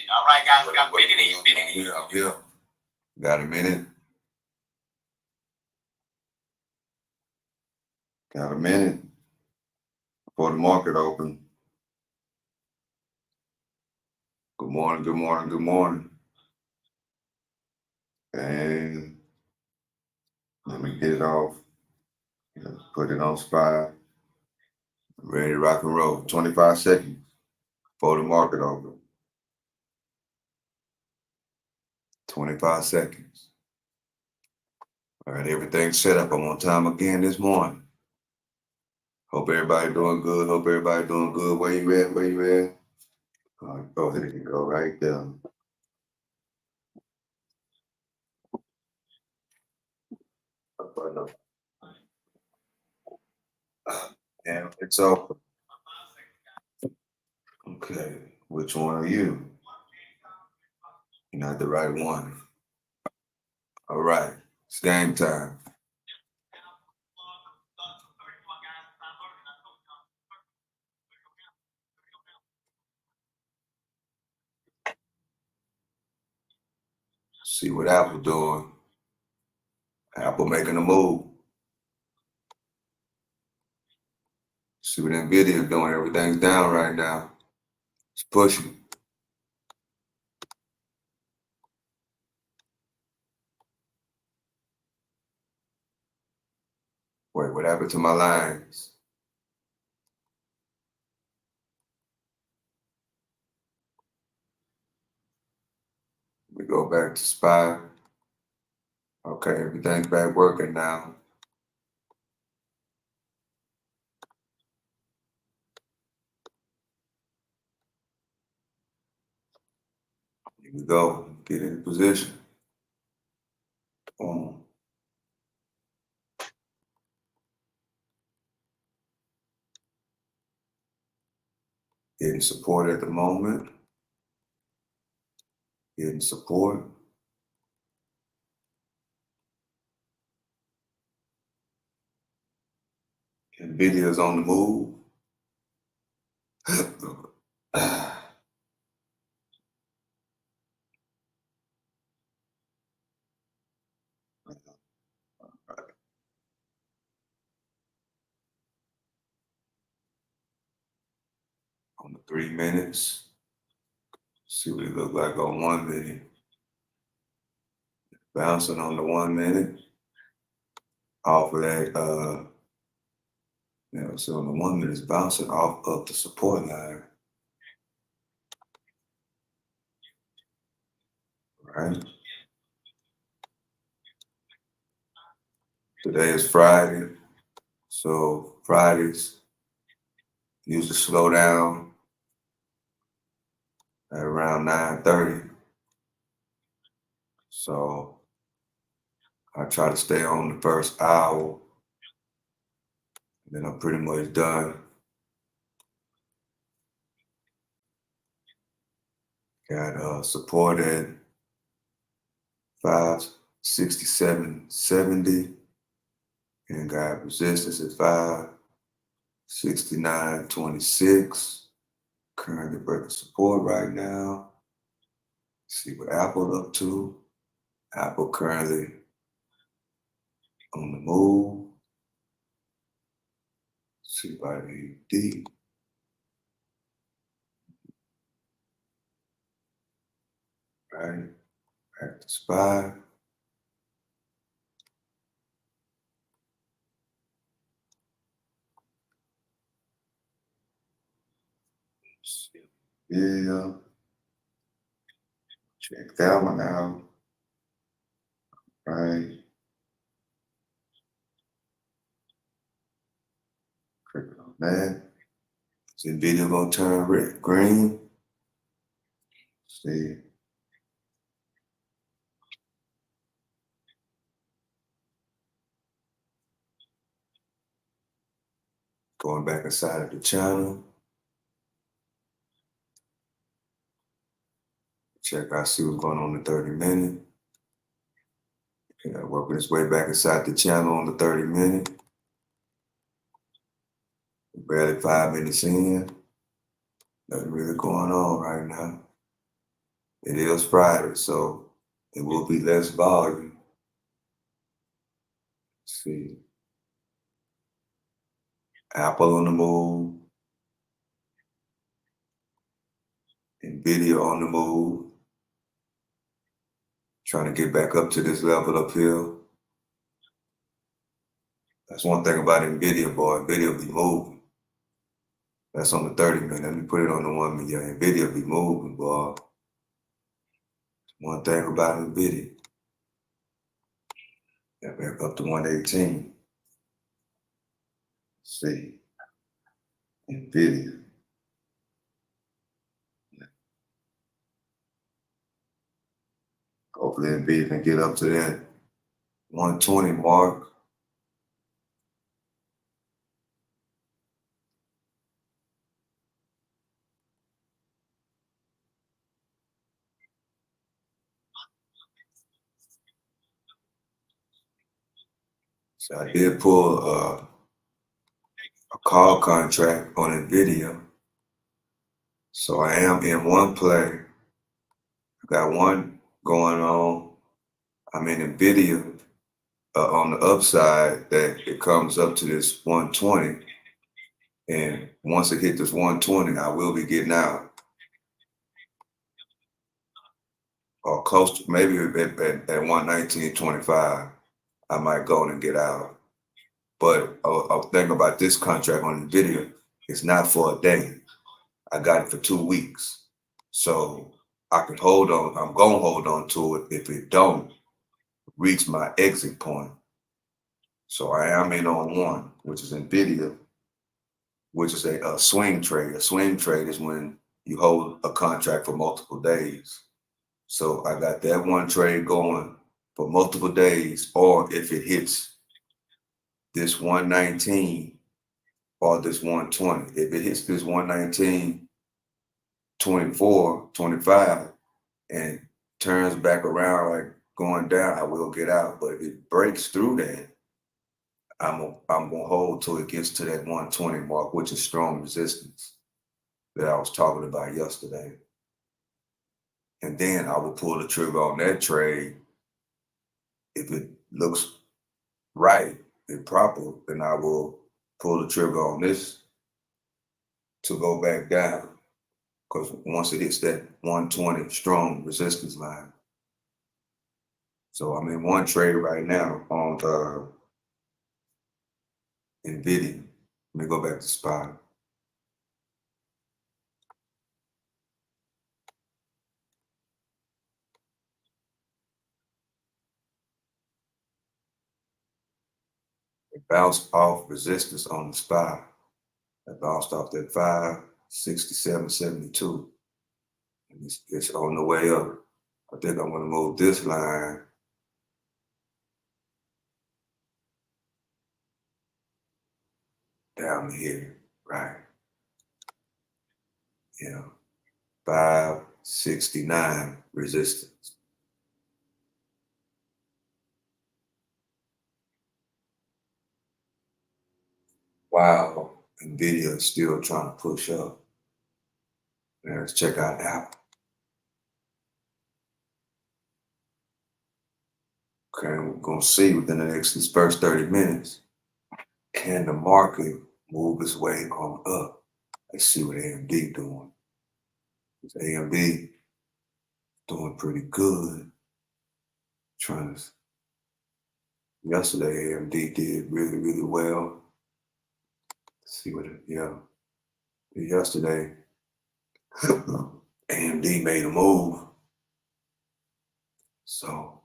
All right, guys, we got beginning. Yeah. Got a minute? Got a minute before the market open. Good morning, good morning, good morning. And let me get it off. Put it on spot. Ready to rock and roll. 25 seconds before the market open. 25 seconds. All right, everything's set up. I'm on time again this morning. Hope everybody doing good. Hope everybody doing good. Where you at? Where you at? All right, go ahead and go right there. Yeah, it's open. Okay, which one are you? You're not the right one. All right, it's game time. See what Apple doing. Apple making a move. See what nvda is doing. Everything's down right now. It's pushing. Wait, what happened to my lines? We go back to SPY. Okay, everything's back working now. Here we go. Get in position. Boom. Getting support at the moment. Getting support. nvda's on the move. On the 3 minutes. See what it look like on 1 minute. Bouncing on the 1 minute. Off of that, so on the 1 minute, it's bouncing off of the support line. Right? Today is Friday. So Fridays usually slow down at around 9:30. So I try to stay on the first hour. And then I'm pretty much done. Got support at 567.70 and got resistance at 569.26. Currently breaking support right now. See what Apple up to. Apple currently on the move. See by the D. Right, back to SPY. Yeah, check that one out. Right. Click on that. Is nvda gonna turn red, green? See. Going back inside of the channel. Check out, see what's going on in the 30 minute. Working its way back inside the channel on the 30 minute. Barely 5 minutes in. Nothing really going on right now. It is Friday, so it will be less volume. Let's see. Apple on the move. nvda on the move. Trying to get back up to this level up here. That's one thing about nvda, boy. nvda be moving. That's on the 30-minute. Let me put it on the 1 minute. Yeah, nvda be moving, boy. One thing about nvda. Got back up to 118. Let's see. nvda. Hopefully nvda can get up to that 120 mark. So I did pull a call contract on nvda. So I am in one play. I got one going on. I'm in nvda on the upside that it comes up to this 120. And once it hit this 120, I will be getting out. Or close to, maybe at 119.25, I might go in and get out. But a thing about this contract on nvda, it's not for a day. I got it for 2 weeks. So I can hold on. I'm going to hold on to it if it don't reach my exit point. So I am in on one, which is nvda, which is a swing trade. A swing trade is when you hold a contract for multiple days. So I got that one trade going for multiple days, or if it hits this 119 or this 120. If it hits this 119.24, 25, and turns back around like going down, I will get out. But if it breaks through that, I'm gonna hold till it gets to that 120 mark, which is strong resistance that I was talking about yesterday. And then I will pull the trigger on that trade if it looks right and proper. Then I will pull the trigger on this to go back down, because once it hits that 120 strong resistance line. So I'm in one trade right now on nvda. Let me go back to spot. It bounced off resistance on the spot. It bounced off that 567.72. And it's on the way up. I think I'm gonna move this line down here, right? Yeah, 569 resistance. Wow, nvda is still trying to push up. Now let's check out Apple. Okay, we're gonna see within this first 30 minutes, can the market move its way on up? Let's see what AMD doing. AMD doing pretty good. Yesterday AMD did really, really well. Let's see what yesterday AMD made a move. So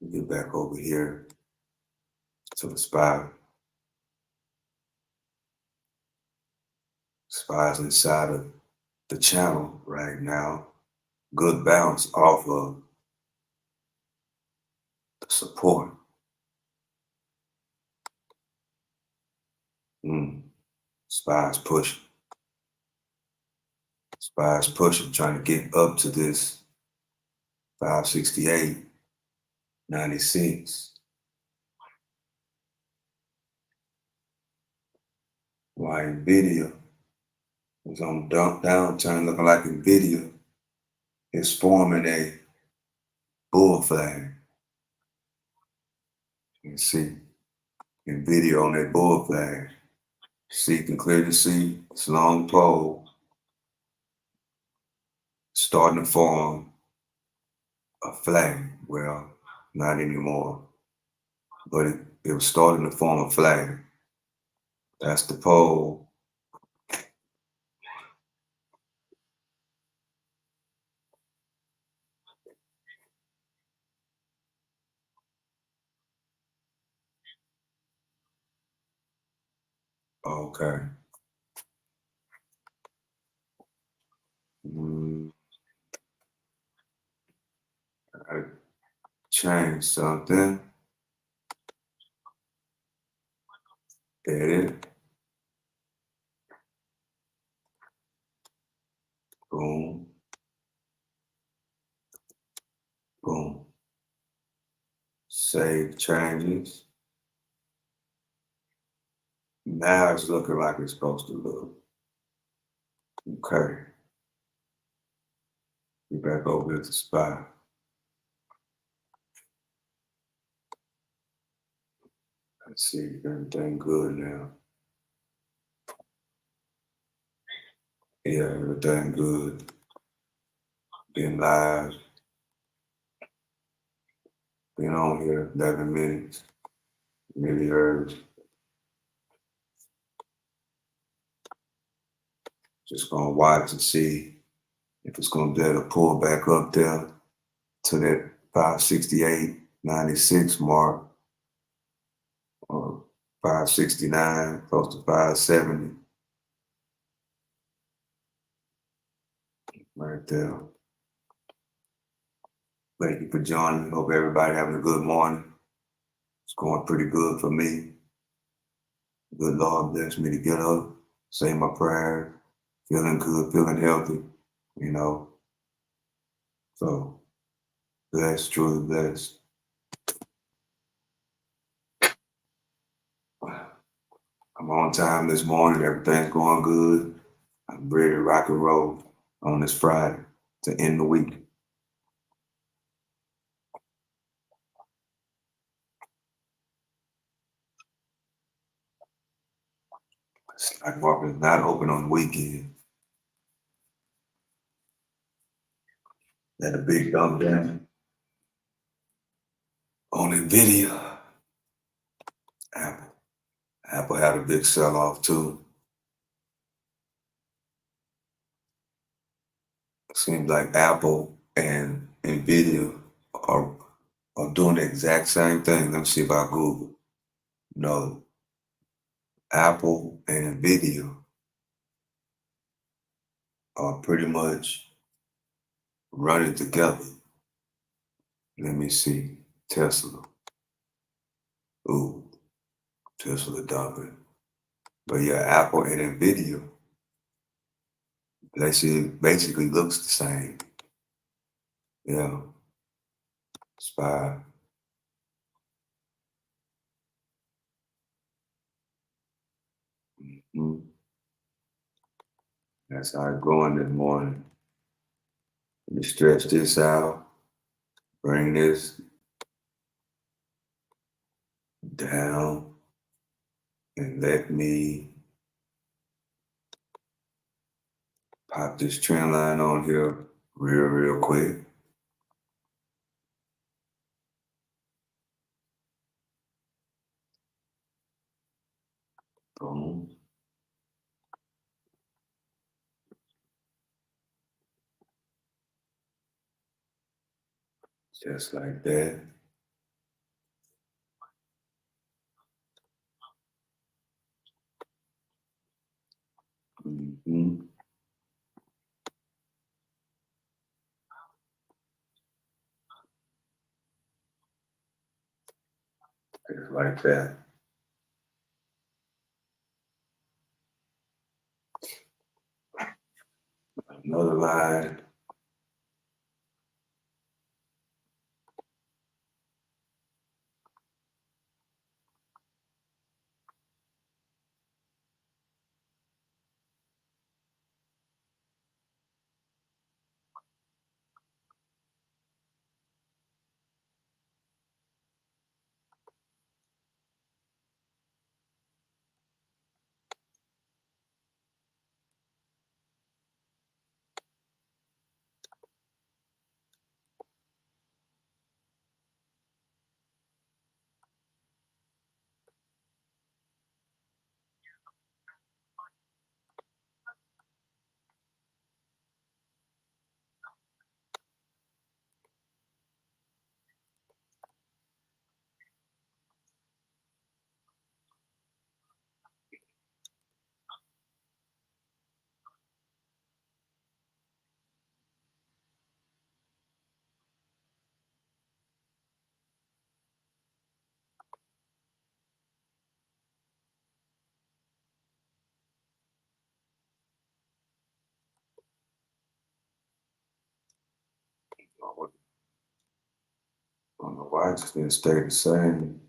we get back over here to the SPY. SPY's inside of the channel right now. Good bounce off of the support. SPY's pushing. SPY's pushing, trying to get up to this 568.96. Why nvda was on downturn, looking like nvda is forming a bull flag. You can see in video on that bull flag. See, you can clearly see this long pole starting to form a flag. Well, not anymore, but it was starting to form a flag. That's the pole. Okay. I changed something. Edit. Boom. Boom. Save changes. Now it's looking like it's supposed to look. Okay. Get back over at the spot. Let's see, everything good now. Yeah, everything good. Been live. Been on here 11 minutes. Nearly heard. Just gonna watch and see if it's gonna be able to pull back up there to that 568.96 mark or 569, close to 570. Right there. Thank you for joining. Hope everybody having a good morning. It's going pretty good for me. Good Lord bless me to get up, say my prayer, feeling good, feeling healthy, you know. So blessed, truly blessed. I'm on time this morning. Everything's going good. I'm ready to rock and roll on this Friday to end the week. Stock market is not open on the weekend. Had a big dump down on nvda. Apple had a big sell-off too. It seems like Apple and nvda are doing the exact same thing. Let me see if I Google. No, Apple and nvda are pretty much running together. Let me see. Tesla. Ooh, Tesla dumping. But yeah, Apple and nvda basically looks the same. Yeah, SPY. Mm-hmm. That's how it's going this morning. Let me stretch this out, bring this down, and let me pop this trend line on here real quick. Boom. Just like that. Mm-hmm. Just like that. Another line. Why it just didn't stay the same?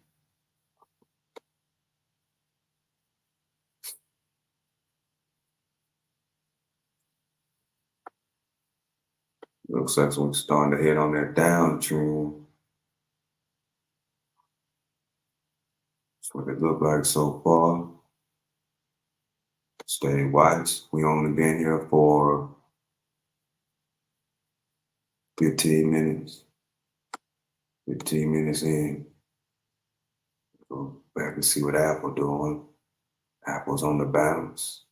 Looks like we're starting to hit on that downtrend. That's what it looked like so far. Stay watch. We only been here for 15 minutes. 15 minutes in. Go back and see what Apple doing. Apple's on the bounce.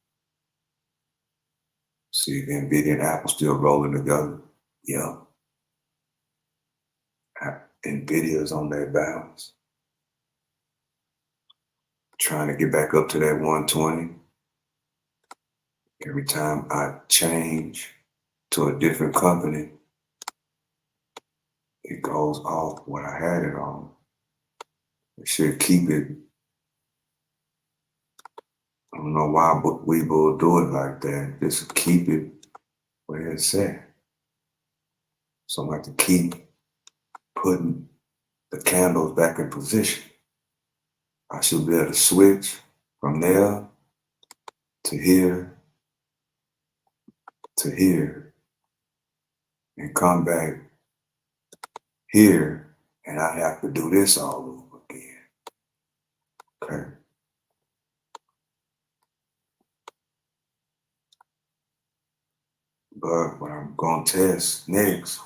See if nvda and Apple still rolling together. Yeah. nvda is on that bounce. Trying to get back up to that 120. Every time I change to a different company, it goes off what I had it on. It should keep it. I don't know why Webull do it like that. Just keep it where it's at. So I have to keep putting the candles back in position. I should be able to switch from there to here to here and come back here, and I have to do this all over again. Okay. But what I'm gonna test next,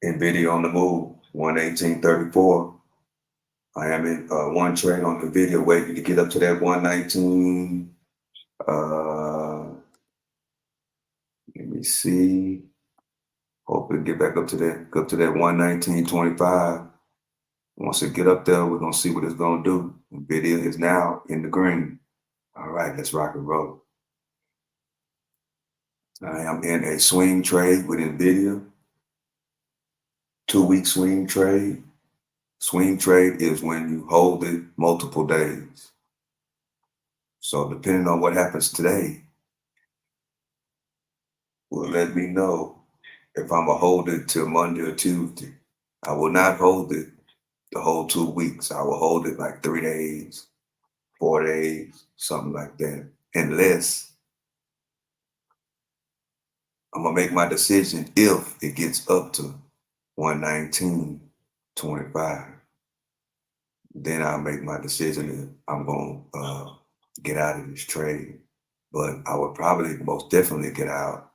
nvda on the move, 118.34. I am in one trade on the video waiting to get up to that 119. Let me see. Hopefully get back up to that 119.25. Once it get up there, we're gonna see what it's gonna do. nvda is now in the green. All right, let's rock and roll. I am in a swing trade with nvda. 2-week swing trade. Swing trade is when you hold it multiple days. So depending on what happens today, will let me know if I'm gonna hold it till Monday or Tuesday. I will not hold it the whole 2 weeks. I will hold it like 3 days, 4 days, something like that. Unless I'm gonna make my decision if it gets up to 119.25. Then I'll make my decision if I'm gonna get out of this trade. But I would probably most definitely get out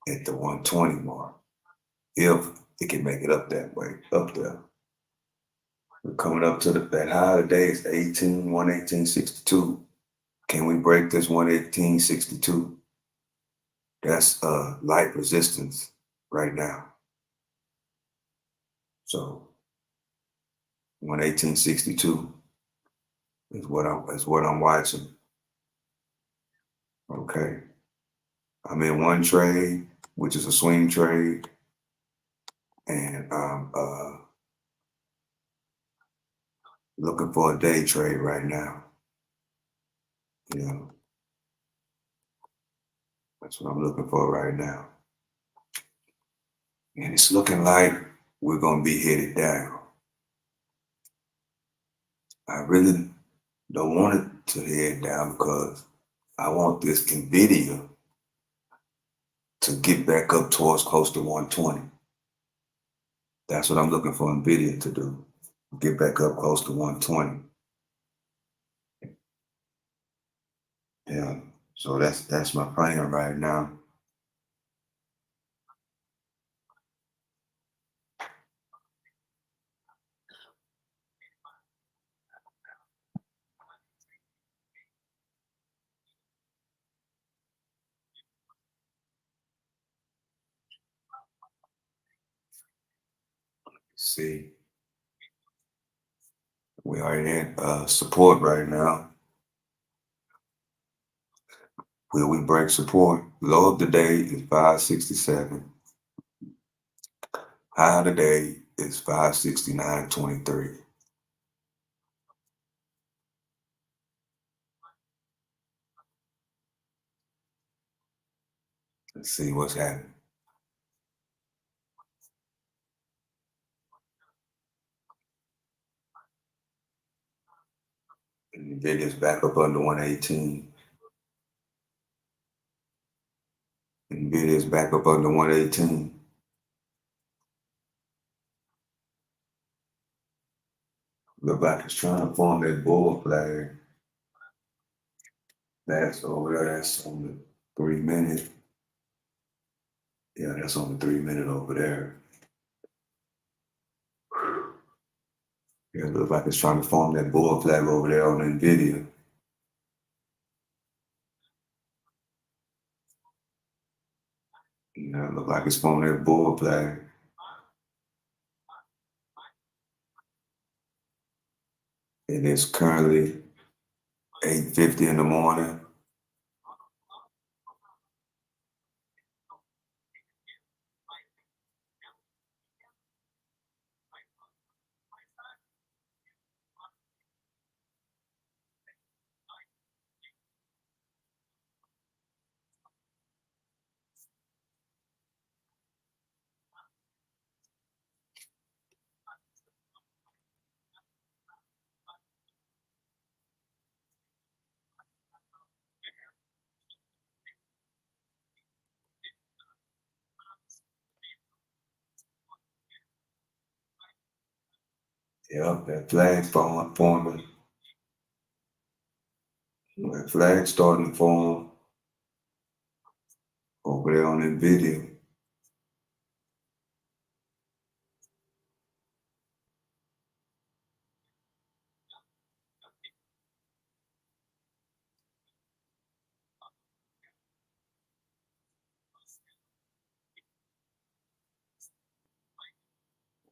at the 120 mark if it can make it up that way, up there. We're coming up to that high today is 118.62. Can we break this 118.62? That's light resistance right now. So 118.62 is what I'm watching. Okay. I'm in one trade, which is a swing trade, and I'm looking for a day trade right now. You know, that's what I'm looking for right now. And it's looking like we're gonna be headed down. I really don't want it to head down because I want this nvda to get back up towards close to 120. That's what I'm looking for nvda to do. Get back up close to 120. Yeah. So that's my plan right now. See, we are in support right now. Will we break support? Low of the day is 567. High of the day is 569.23. Let's see what's happening. Nvidia's back up under 118. Nvidia's back up under 118. Look like it's trying to form that bull flag. That's over there. That's on the 3 minute. Yeah, that's on the 3 minute over there. Yeah, it looks like it's trying to form that bull flag over there on Nvidia. Yeah, it looks like it's forming that bull flag. It is currently 8:50 in the morning. Yep, that flag forming. That flag starting to form over there on Nvidia.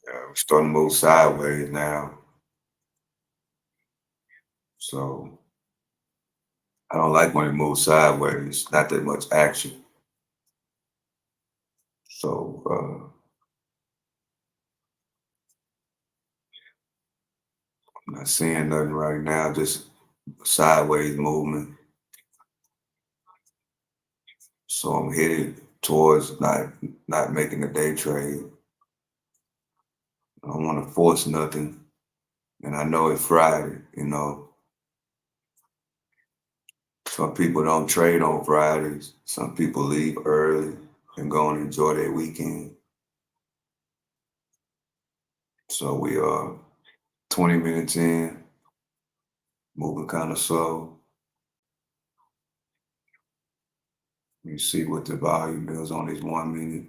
We're starting to move sideways now. So I don't like when it moves sideways. Not that much action. So I'm not seeing nothing right now. Just sideways movement. So I'm headed towards not making a day trade. I don't want to force nothing. And I know it's Friday, you know. Some people don't trade on Fridays. Some people leave early and go and enjoy their weekend. So we are 20 minutes in, moving kind of slow. You see what the volume is on these 1 minute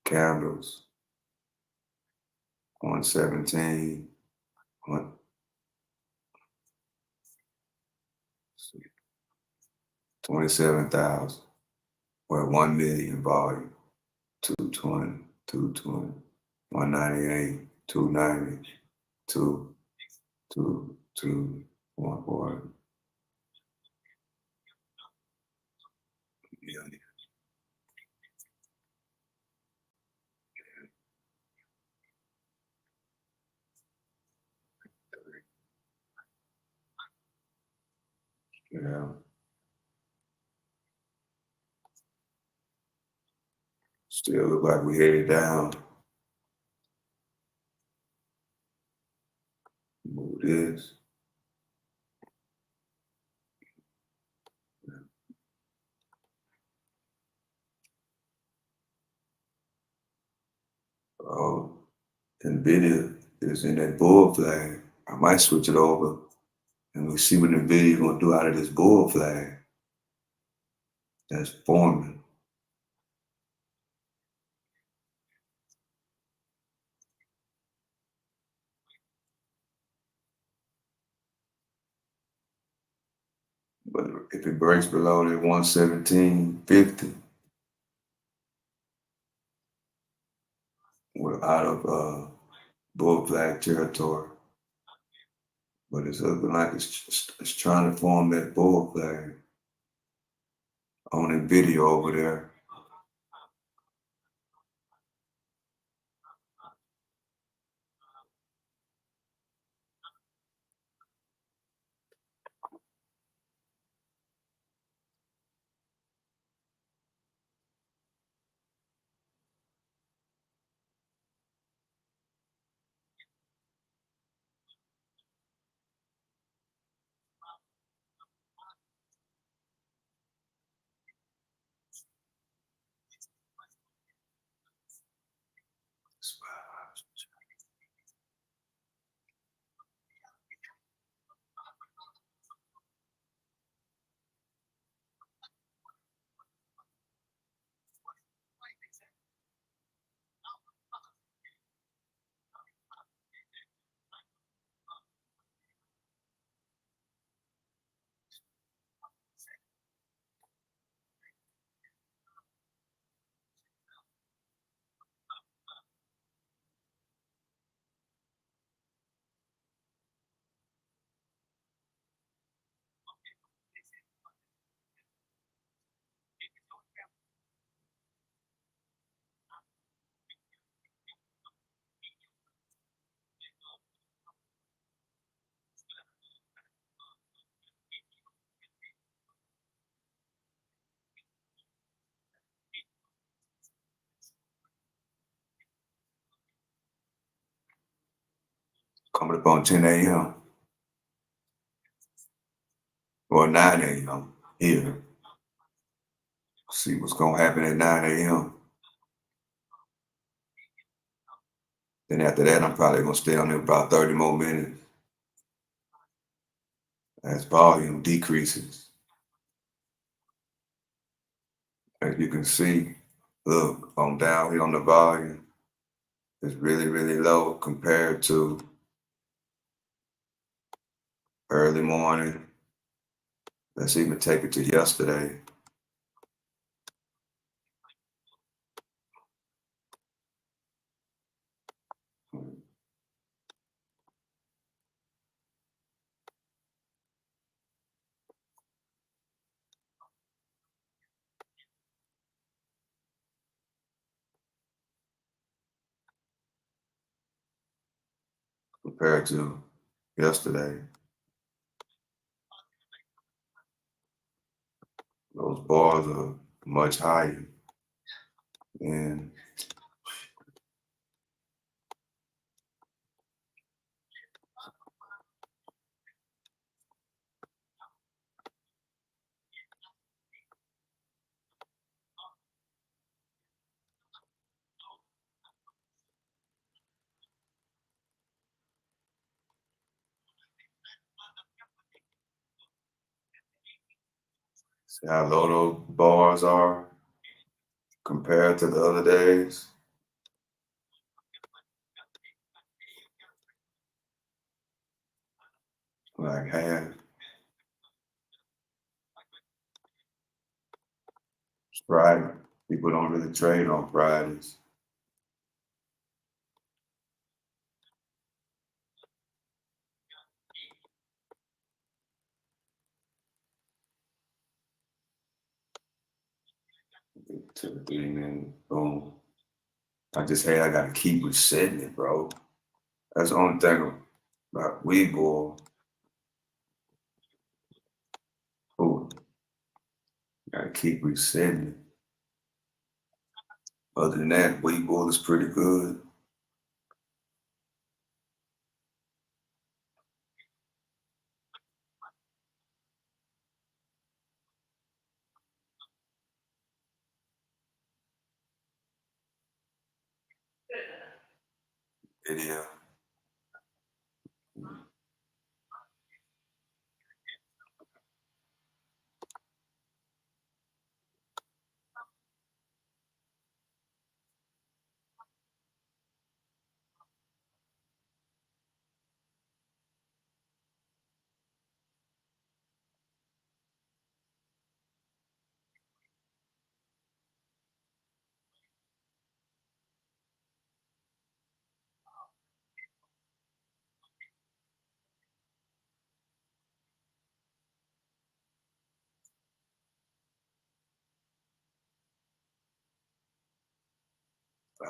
candles. 117, 27,000. Well, 1 million volume. 220, 220, 198, 290, 2, 2, 2, 140. Yeah. Yeah. Still look like we headed down. Move this. Oh, NVIDIA is in that bull flag. I might switch it over and we see what NVIDIA gonna do out of this bull flag that's forming. But if it breaks below that 117.50, we're out of bull flag territory. But it's looking like it's trying to form that bull flag on NVIDIA over there. Coming up on 10 a.m. or 9 a.m. here. See what's gonna happen at 9 a.m. Then after that, I'm probably gonna stay on there about 30 more minutes as volume decreases. As you can see, look, on down here on the volume, it's really, really low compared to early morning. Let's even take it to yesterday. Compared to yesterday, those bars are much higher. And see how low those bars are compared to the other days. Like half. It's Friday. People don't really trade on Fridays. To the thing and boom. I gotta keep resetting it, bro. That's the only thing about Webull. Oh, gotta keep resetting it. Other than that, Webull is pretty good. Video.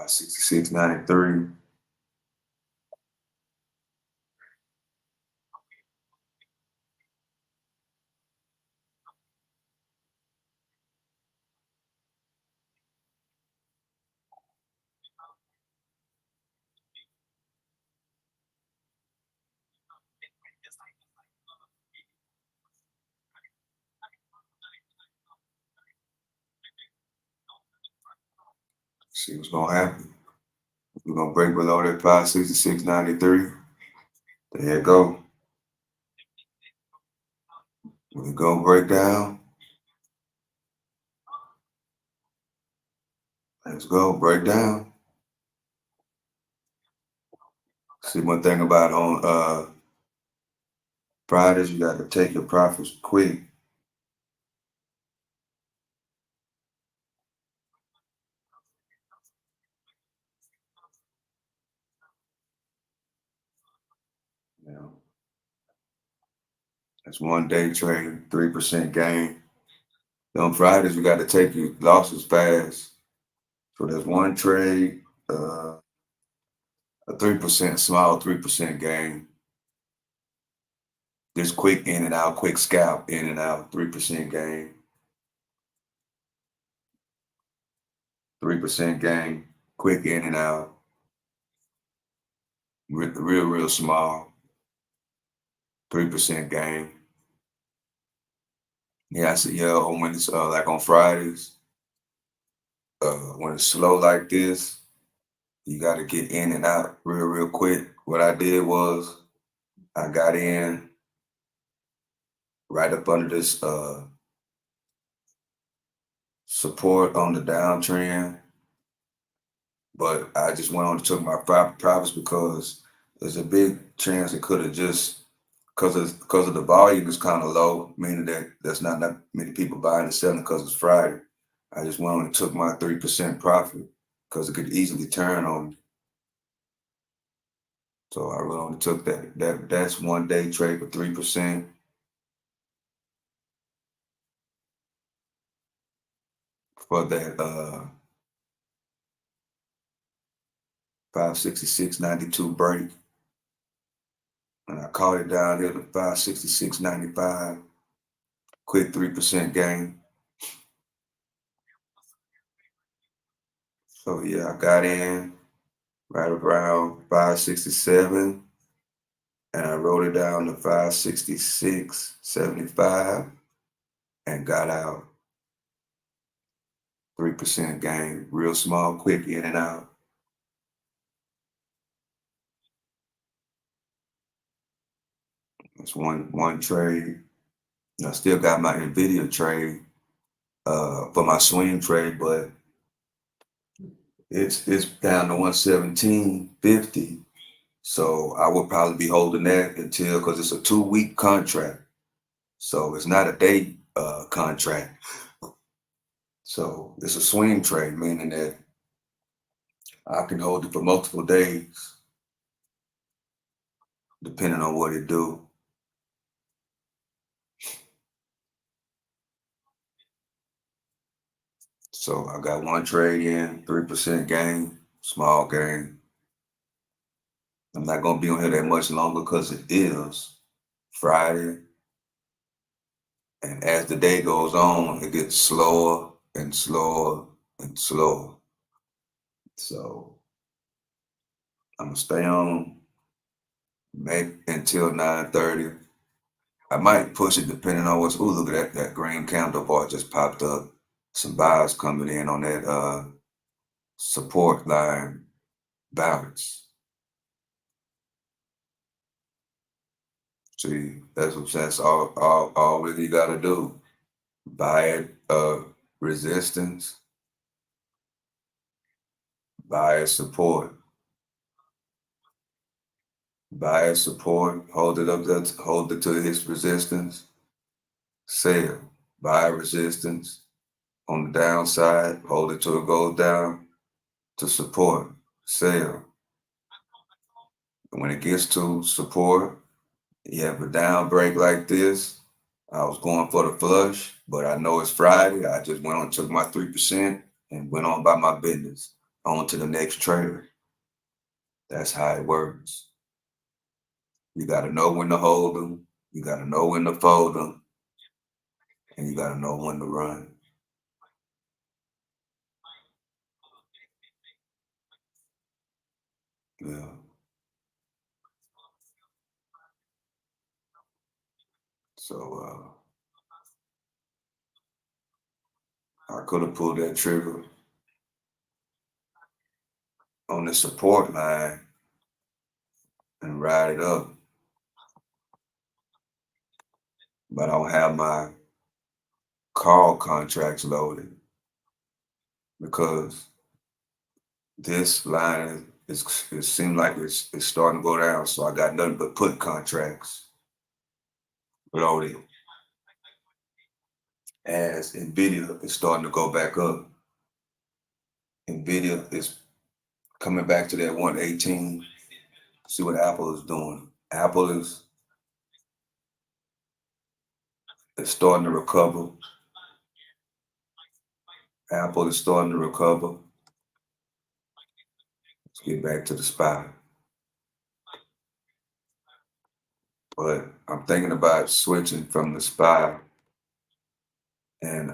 66.93. See what's gonna happen. We're gonna break below that 566.93. There you go. We're gonna break down. Let's go, break down. See, one thing about on Fridays, you gotta take your profits quick. You know, that's one day trade, 3% gain. On Fridays, you gotta take your losses fast. So there's one trade, a 3%, small 3% gain. Just quick in and out, quick scalp, in and out, 3% gain. 3% gain, quick in and out. real small, 3% gain. Yeah, I see. Yeah, when it's like on Fridays, when it's slow like this, you got to get in and out real quick. What I did was I got in right up under this support on the downtrend, but I just went on and took my profits because there's a big chance it could have just because of the volume is kind of low, meaning that there's not that many people buying and selling because it's Friday. I just went on and took my 3% profit because it could easily turn on me. So I went on and took that's 1 day trade for 3%. For that 566.92 break. And I caught it down here to 566.95. Quick 3% gain. So yeah, I got in right around 567 and I wrote it down to 566.75 and got out 3% gain. Real small, quick in and out. That's one trade. And I still got my nvda trade for my swing trade, but it's down to 117.50. So I would probably be holding that until, because it's a 2-week contract. So it's not a day contract. So it's a swing trade, meaning that I can hold it for multiple days, depending on what it do. So I got one trade in, 3% gain, small gain. I'm not gonna be on here that much longer because it is Friday. And as the day goes on, it gets slower and slower and slower. So I'm gonna stay on maybe until 9:30. I might push it depending on what's. Ooh, look at that green candle bar just popped up. Some buyers coming in on that support line balance. See, that's all really you gotta do. Buy it resistance, buy it support. Buy it support, hold it up there, hold it to its resistance, sell. Buy resistance on the downside, hold it till it goes down to support, sell. And when it gets to support, you have a down break like this. I was going for the flush, but I know it's Friday. I just went on, took my 3% and went on by my business. On to the next trader. That's how it works. You got to know when to hold them. You got to know when to fold them. And you got to know when to run. Yeah. So I could have pulled that trigger on the support line and ride it up, but I don't have my call contracts loaded because this line it seems like it's starting to go down. So I got nothing but put contracts loaded as nvda is starting to go back up. Nvidia is coming back to that 118. See what Apple is doing. Apple is starting to recover. Apple is starting to recover. Let's get back to the spot. But I'm thinking about switching from the spy and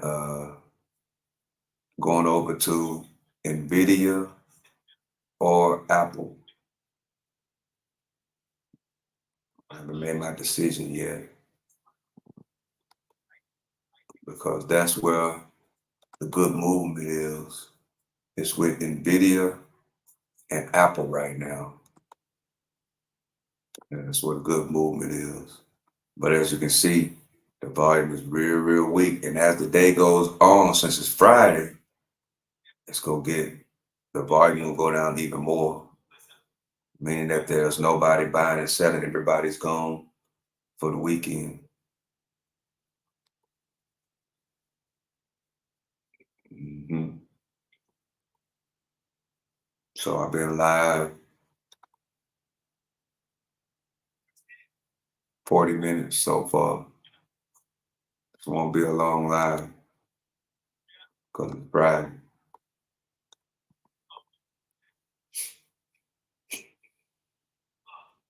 going over to nvda or Apple. I haven't made my decision yet because that's where the good movement is. It's with nvda and Apple right now. And that's where the good movement is. But as you can see, the volume is real weak. And as the day goes on, since it's Friday, it's gonna get the volume will go down even more. Meaning that there's nobody buying and selling, everybody's gone for the weekend. hmm So I've been live 40 minutes so far. It won't be a long live because it's Friday.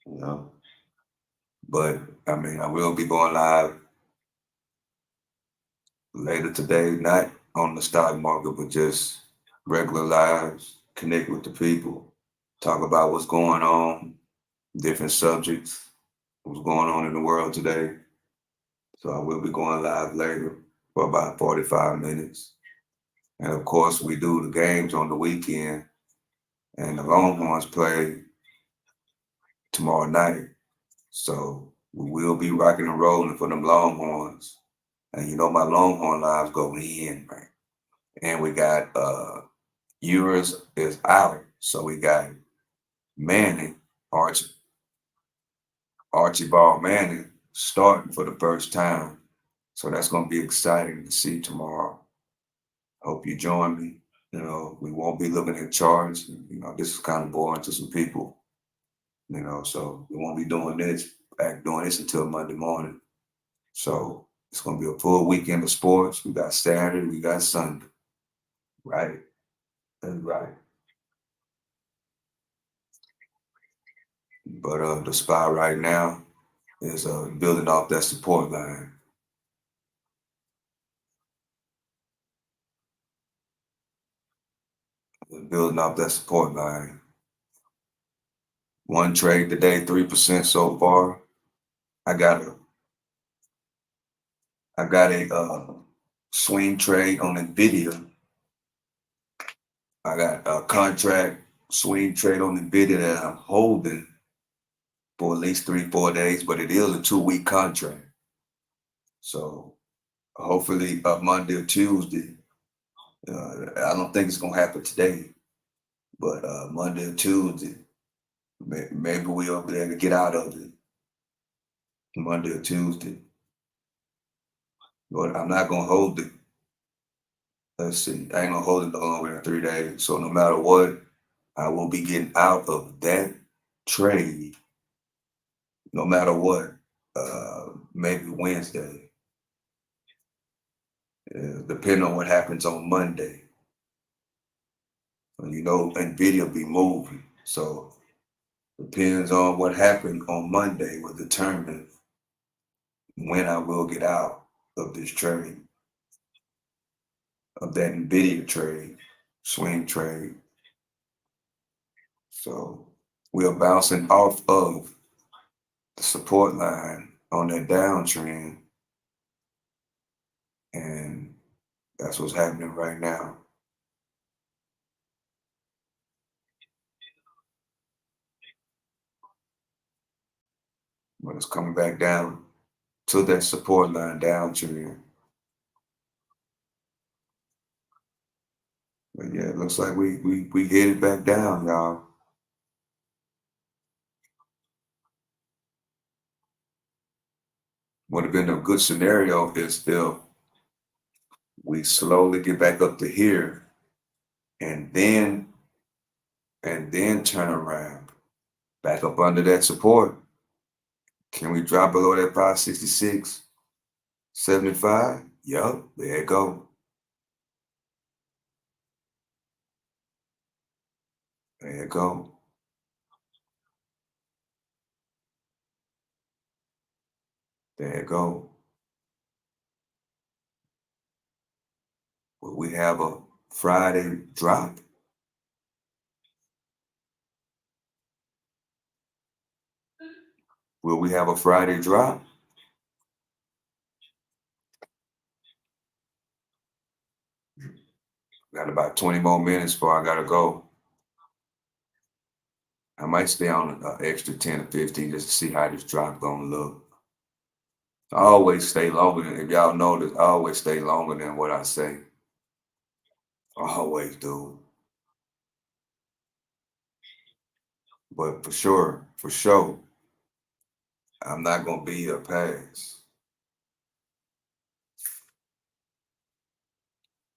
You know. But I mean, I will be going live later today, not on the stock market, but just regular lives, connect with the people, talk about what's going on, different subjects, what's going on in the world today. So I will be going live later for about 45 minutes. And of course, we do the games on the weekend, and the Longhorns play tomorrow night. So we will be rocking and rolling for them Longhorns. And you know my Longhorn lives go in, right? And we got Ewers is out. So we got Manning, Archibald Manning starting for the first time. So that's gonna be exciting to see tomorrow. Hope you join me. You know, we won't be looking at charts. You know, this is kind of boring to some people. You know, so we won't be doing this until Monday morning. So it's gonna be a full weekend of sports. We got Saturday, we got Sunday. Right. That's right. But the spot right now is building off that support line. Building off that support line. One trade today, 3% so far. I got a swing trade on Nvidia. I got a contract swing trade on Nvidia that I'm holding for at least 3-4 days, but it is a 2-week contract. So hopefully Monday or Tuesday. I don't think it's gonna happen today, but Monday or Tuesday, maybe we'll be able to get out of it Monday or Tuesday. But I'm not gonna hold it. Let's see, I ain't gonna hold it no longer than 3 days. So no matter what, I will be getting out of that trade, no matter what. Maybe Wednesday, depending on what happens on Monday. You know, Nvidia will be moving, so depends on what happened on Monday will determine when I will get out of this trade, of that Nvidia trade, swing trade. So we are bouncing off of the support line on that downtrend, and that's what's happening right now. But it's coming back down to that support line downtrend. But yeah, it looks like we headed back down, y'all. Would have been a good scenario if we slowly get back up to here and then turn around back up under that support. Can we drop below that 566.75? Yup, there it go. There it go. There it go. Will we have a Friday drop? Will we have a Friday drop? Got about 20 more minutes before I gotta go. I might stay on an extra 10 or 15 just to see how this drop gonna look. I always stay longer than, if y'all notice, I always stay longer than what I say. I always do. But for sure, I'm not gonna be a pass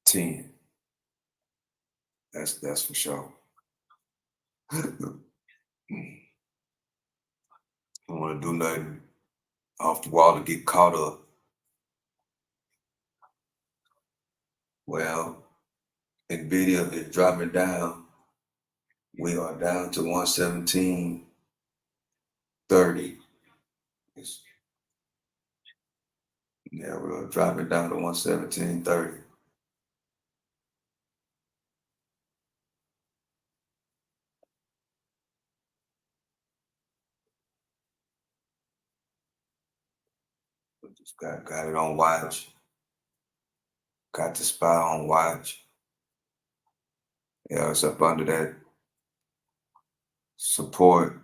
10. That's for sure. I don't wanna do nothing off the wall to get caught up. Well, nvda is dropping down. We are down to 117.30. Yeah, we're dropping down to 117.30. Just got it on watch. Got the spy on watch. Yeah, it's up under that support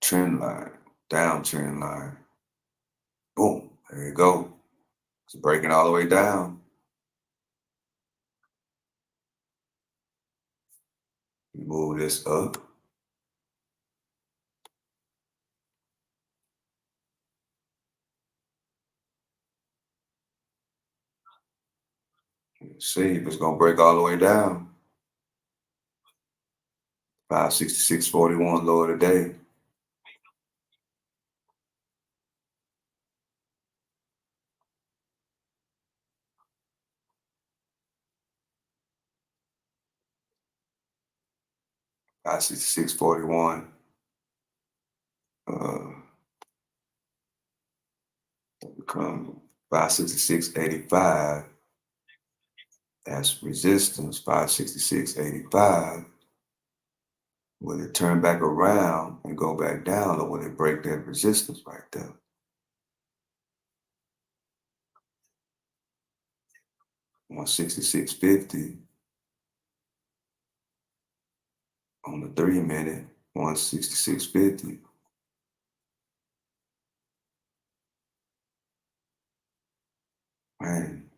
trend line, downtrend line. Boom, there you go. It's breaking all the way down. Move this up. See if it's gonna break all the way down. 566.41 lower today. Five 66.41. Become 566.85. That's resistance. 566.85. Will it turn back around and go back down, or will it break that resistance right there? On 66.50 on the 3-minute, 166.50. Man,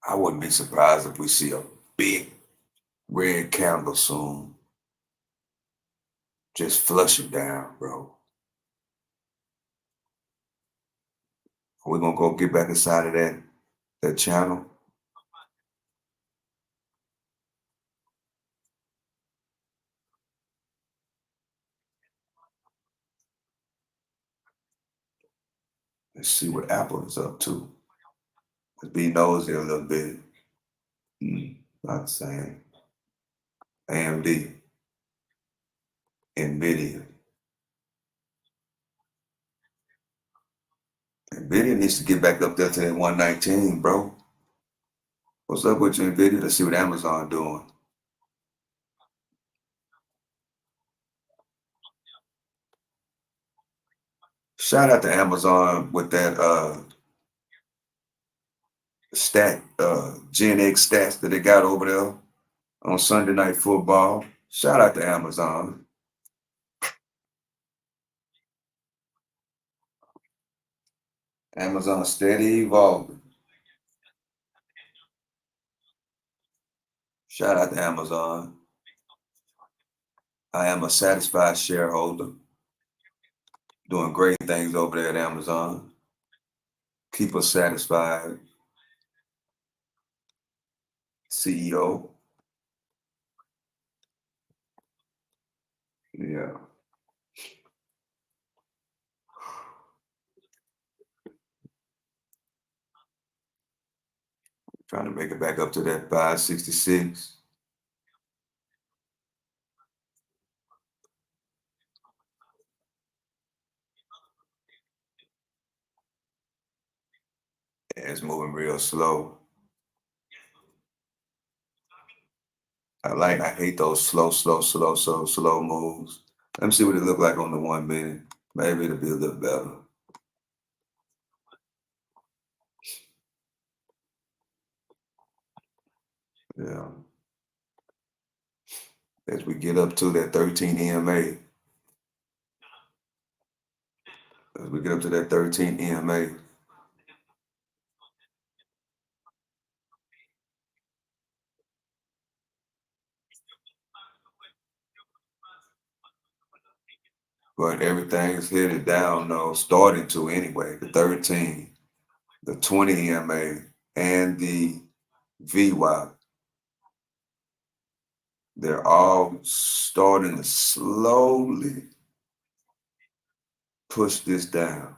I wouldn't be surprised if we see a big red candle soon. Just flush it down, bro. We're gonna go get back inside of that channel. Let's see what Apple is up to. Let's be nosy a little bit. Not the same. AMD, nvda. Nvidia needs to get back up there to that 119, bro. What's up with you, Nvidia? Let's see what Amazon doing. Shout out to Amazon with that Gen X stats that they got over there on Sunday Night Football. Shout out to Amazon. Amazon steady evolving. Shout out to Amazon. I am a satisfied shareholder. Doing great things over there at Amazon. Keep us satisfied. CEO. Yeah. Trying to make it back up to that 566. Yeah, it's moving real slow. I hate those slow moves. Let me see what it look like on the 1 minute. Maybe it'll be a little better. Yeah. As we get up to that 13 EMA, but everything is headed down though, starting to anyway. The 13, the 20 EMA, and the VWAP. They're all starting to slowly push this down.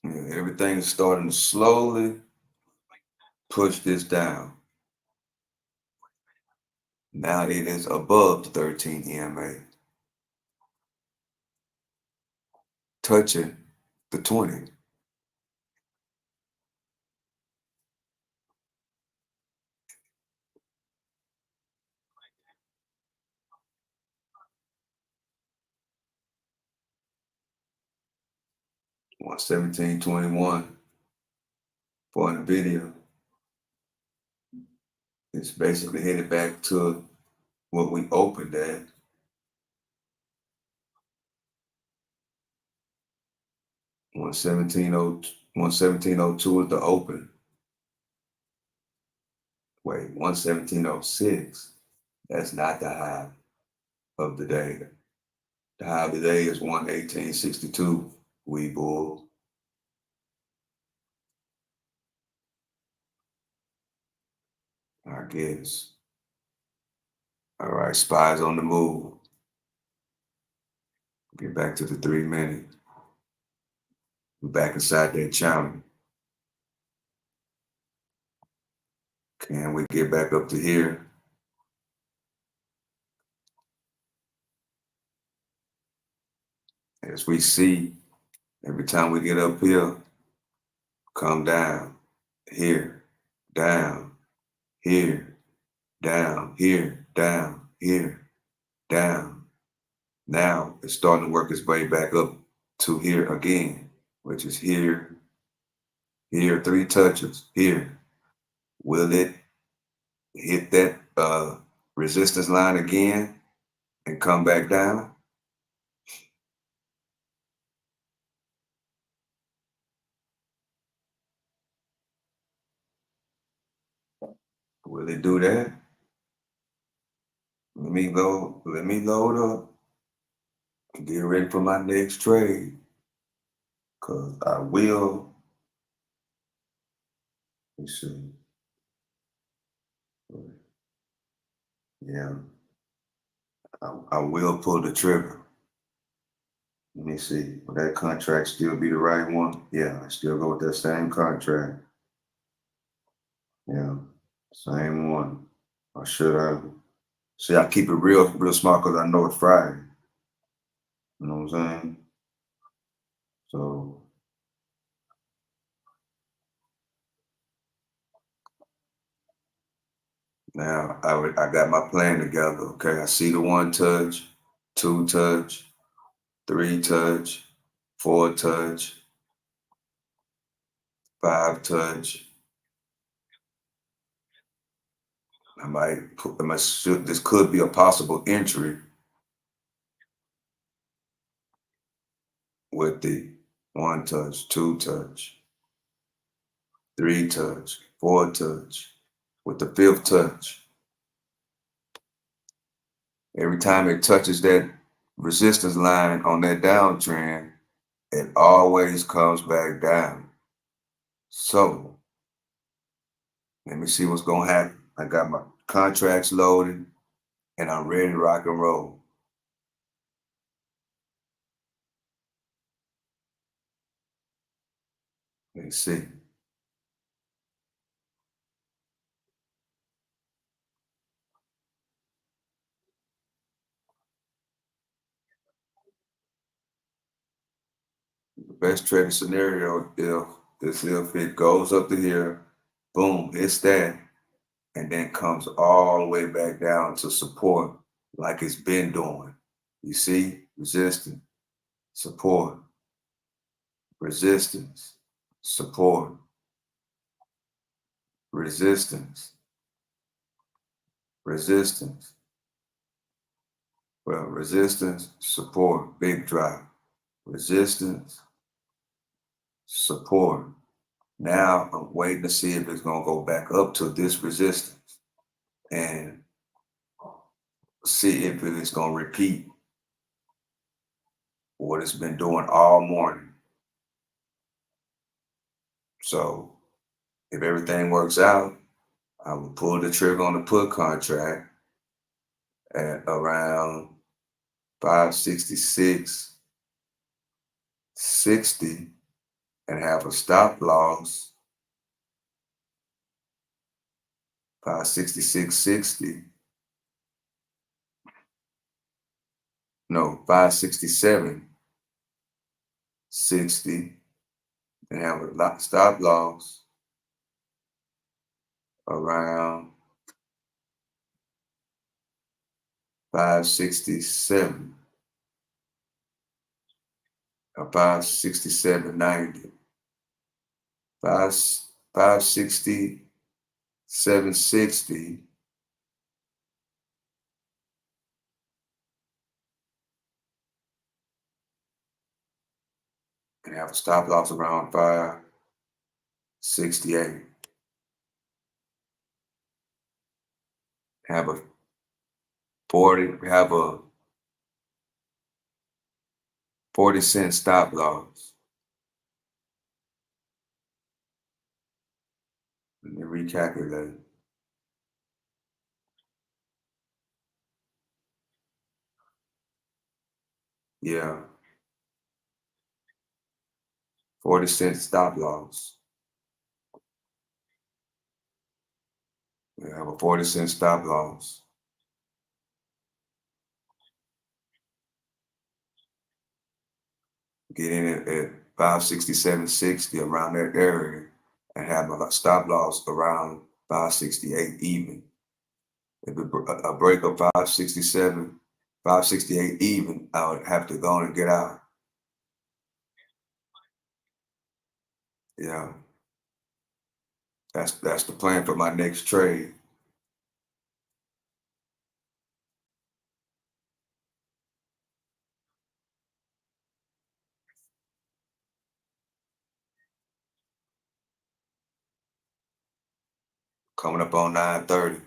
Yeah, everything is starting to slowly push this down. Now it is above the 13 EMA, touching the 20. On 1721 for nvda. It's basically headed back to what we opened at. 11702 is the open. Wait, 11706. That's not the high of the day. The high of the day is 11862. Webull. I guess. All right, spies on the move. Get back to the 3 minute. We're back inside that channel. Can we get back up to here? As we see, every time we get up here, come down, here, down, here, down, here, down, here, down. Now it's starting to work its way back up to here again, which is here, here, 3 touches, here. Will it hit that resistance line again and come back down? Will it do that? Let me load up and get ready for my next trade. Cause I will, let's see. Yeah, I will pull the trigger. Let me see. Will that contract still be the right one? Yeah, I still go with that same contract. Yeah, same one. Or should I? See, I keep it real smart because I know it's Friday. You know what I'm saying? So now I got my plan together. Okay, I see the 1 touch, 2 touch, 3 touch, 4 touch, 5 touch. This could be a possible entry with the 1 touch, 2 touch, 3 touch, 4 touch, with the 5th touch. Every time it touches that resistance line on that downtrend, it always comes back down. So let me see what's gonna happen. I got my contracts loaded and I'm ready to rock and roll. Let's see. The best trading scenario if it goes up to here, boom, it's that. and then comes all the way back down to support like it's been doing. You see, resistance, support, resistance, support, resistance, resistance. Well, resistance, support, big drop, resistance, support. Now I'm waiting to see if it's gonna go back up to this resistance and see if it is gonna repeat what it's been doing all morning. So if everything works out, I will pull the trigger on the put contract at around 566.60 and have a stop loss 566.60. No, 567.60 and have a stop loss around 567 or 567.90. 567.60 and have a stop loss around 568. Have a 40-cent stop loss. Let me recalculate. Yeah, 40-cent stop loss. We have a 40-cent stop loss. Get in at 567.60 around that area and have a stop loss around 568 even. If a break of 567, 568 even, I would have to go on and get out. Yeah, that's the plan for my next trade. Coming up on 9:30.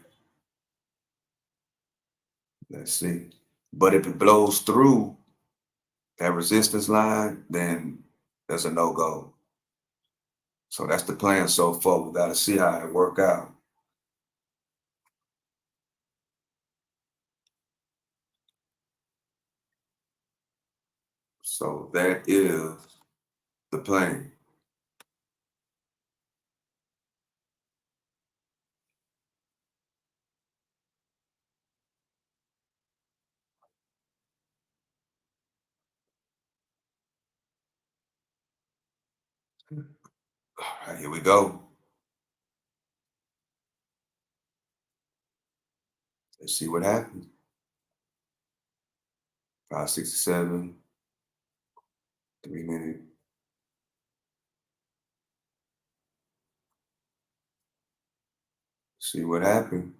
Let's see. But if it blows through that resistance line, then there's a no-go. So that's the plan so far. We got to see how it work out. So that is the plan. All right, here we go. Let's see what happens. 567, 3 minute. See what happened.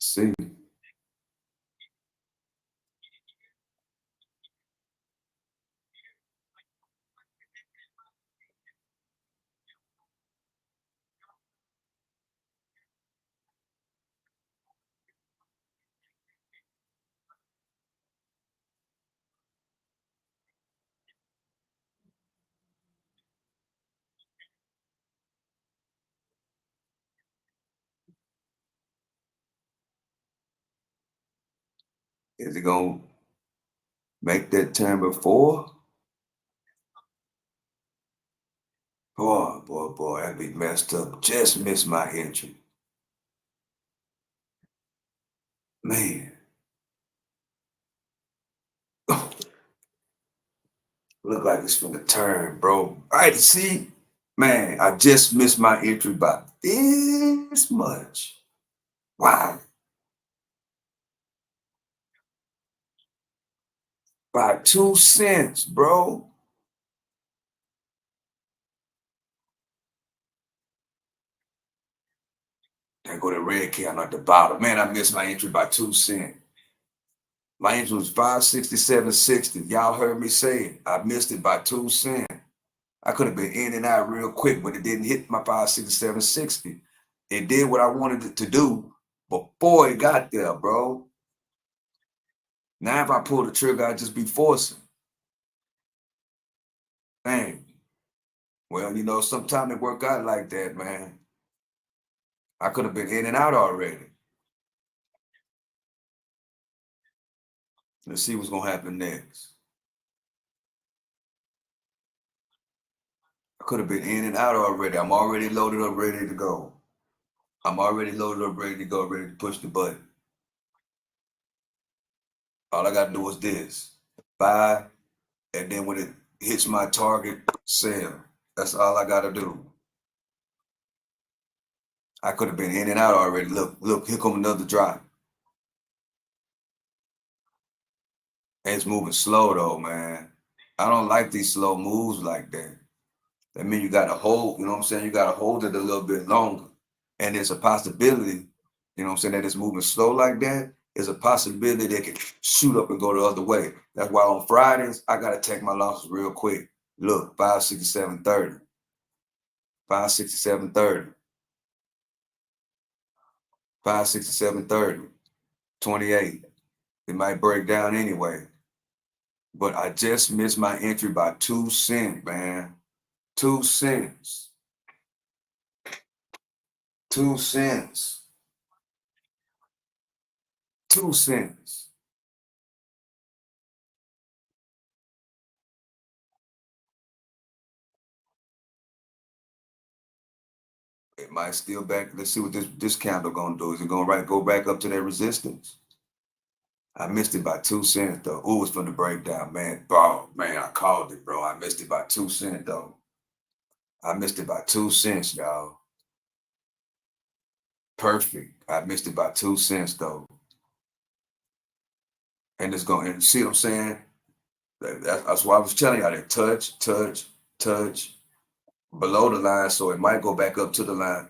See, is it gonna make that turn before? Boy, I'd be messed up. Just missed my entry. Man. Look like it's gonna turn, bro. All right, see, man, I just missed my entry by this much. Wow, by 2 cents, bro. There go the red candle at the bottom. Man, I missed my entry by 2 cents. My entry was 567.60. Y'all heard me say it. I missed it by 2 cents. I could have been in and out real quick, but it didn't hit my 567.60. It did what I wanted it to do before it got there, bro. Now, if I pull the trigger, I'd just be forcing. Man, well, sometimes it work out like that, man. I could have been in and out already. Let's see what's gonna happen next. I could have been in and out already. I'm already loaded up, ready to go. I'm already loaded up, ready to go, ready to push the button. All I gotta do is this. Buy, and then when it hits my target, sell. That's all I gotta do. I could have been in and out already. Look, here come another drop. And it's moving slow though, man. I don't like these slow moves like that. That means you gotta hold, you know what I'm saying? You gotta hold it a little bit longer. And there's a possibility, you know what I'm saying, that it's moving slow like that. There's a possibility that it can shoot up and go the other way. That's why on Fridays, I gotta take my losses real quick. Look, 567.30. 567.30. 567.30. 28. It might break down anyway. But I just missed my entry by 2 cents, man. 2 cents. 2 cents. 2 cents. It might still back. Let's see what this candle gonna do. Is it gonna go back up to that resistance? I missed it by 2 cents though. Ooh, it's from the breakdown, man. Bro, man, I called it, bro. I missed it by 2 cents though. I missed it by 2 cents, y'all. Perfect. I missed it by 2 cents though. And it's going, and see what I'm saying? That's why I was telling y'all that touch, touch, touch below the line. So it might go back up to the line.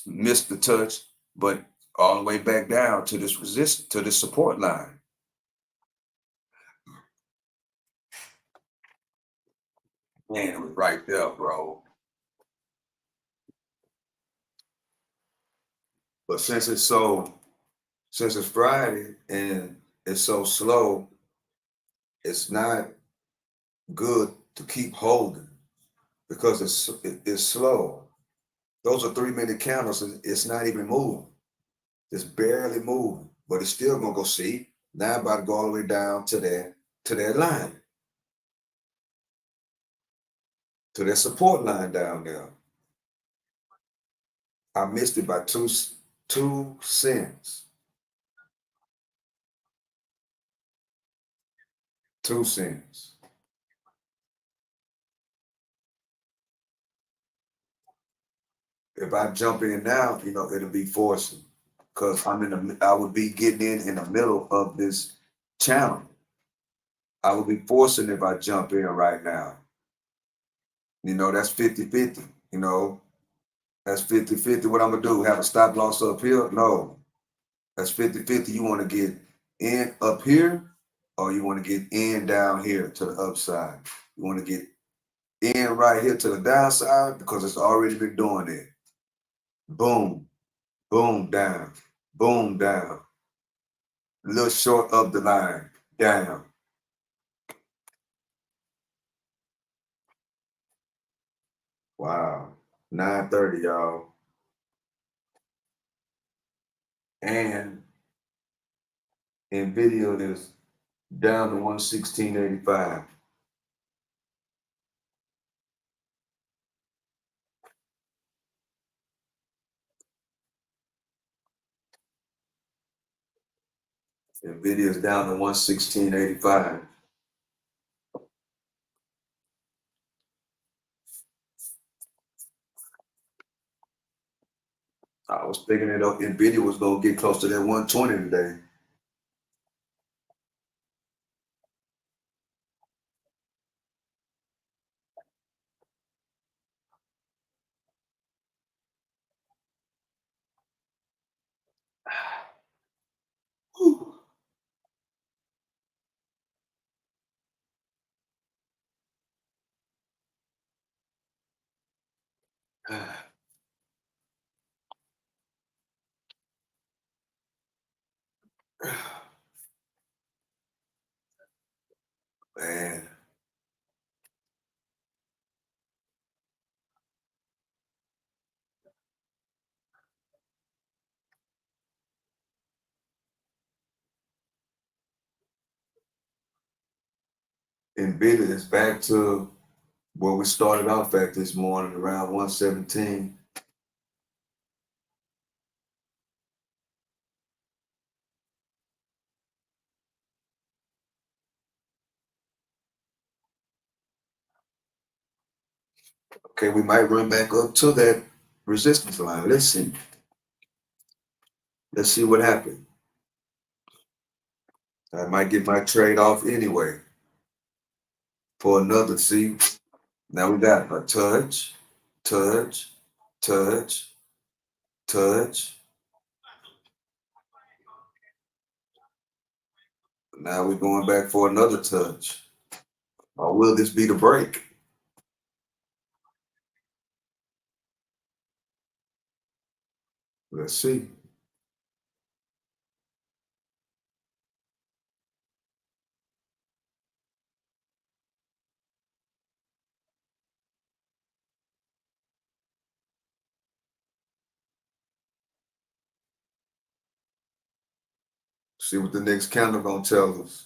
Miss the touch, but all the way back down to this support line. Man, it was right there, bro. But since it's Friday and it's so slow, it's not good to keep holding because it's slow. Those are 3-minute candles. It's not even moving. It's barely moving, but it's still gonna go see. Now I'm about to go all the way down to that line, to that support line down there. I missed it by 2 cents. 2 cents. If I jump in now, it'll be forcing because I would be getting in the middle of this channel. I would be forcing if I jump in right now. That's 50-50. That's 50-50. What I'm gonna do? Have a stop loss up here? No. That's 50-50. You want to get in up here, or you want to get in down here to the upside. You want to get in right here to the downside because it's already been doing it. Boom, boom, down, boom, down. A little short of the line, down. Wow, 9:30, y'all. And nvda is down to 116.85. nvda is down to 116.85. I was thinking that nvda was gonna get close to that 120 today. Whew. Man, nvda is back to where we started off at this morning, around 117. Okay, we might run back up to that resistance line. Let's see. Let's see what happened. I might get my trade off anyway for another. See, now we got a touch, touch, touch, touch. Now we're going back for another touch. Or will this be the break? Let's see. See what the next candle gonna tell us.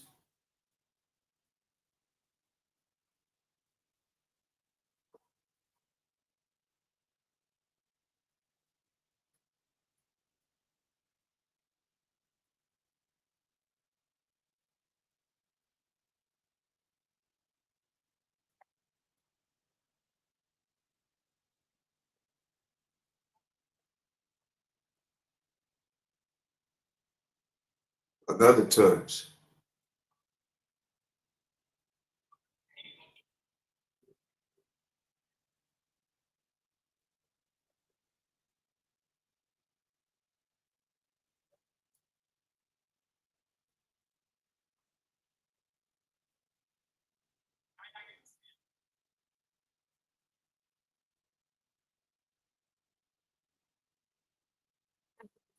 Another touch.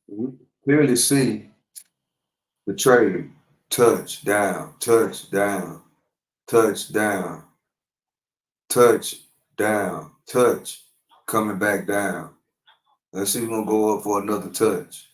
We clearly see the trade. Touch down, touch down, touch down, touch down, touch, coming back down. Let's see if we're gonna go up for another touch.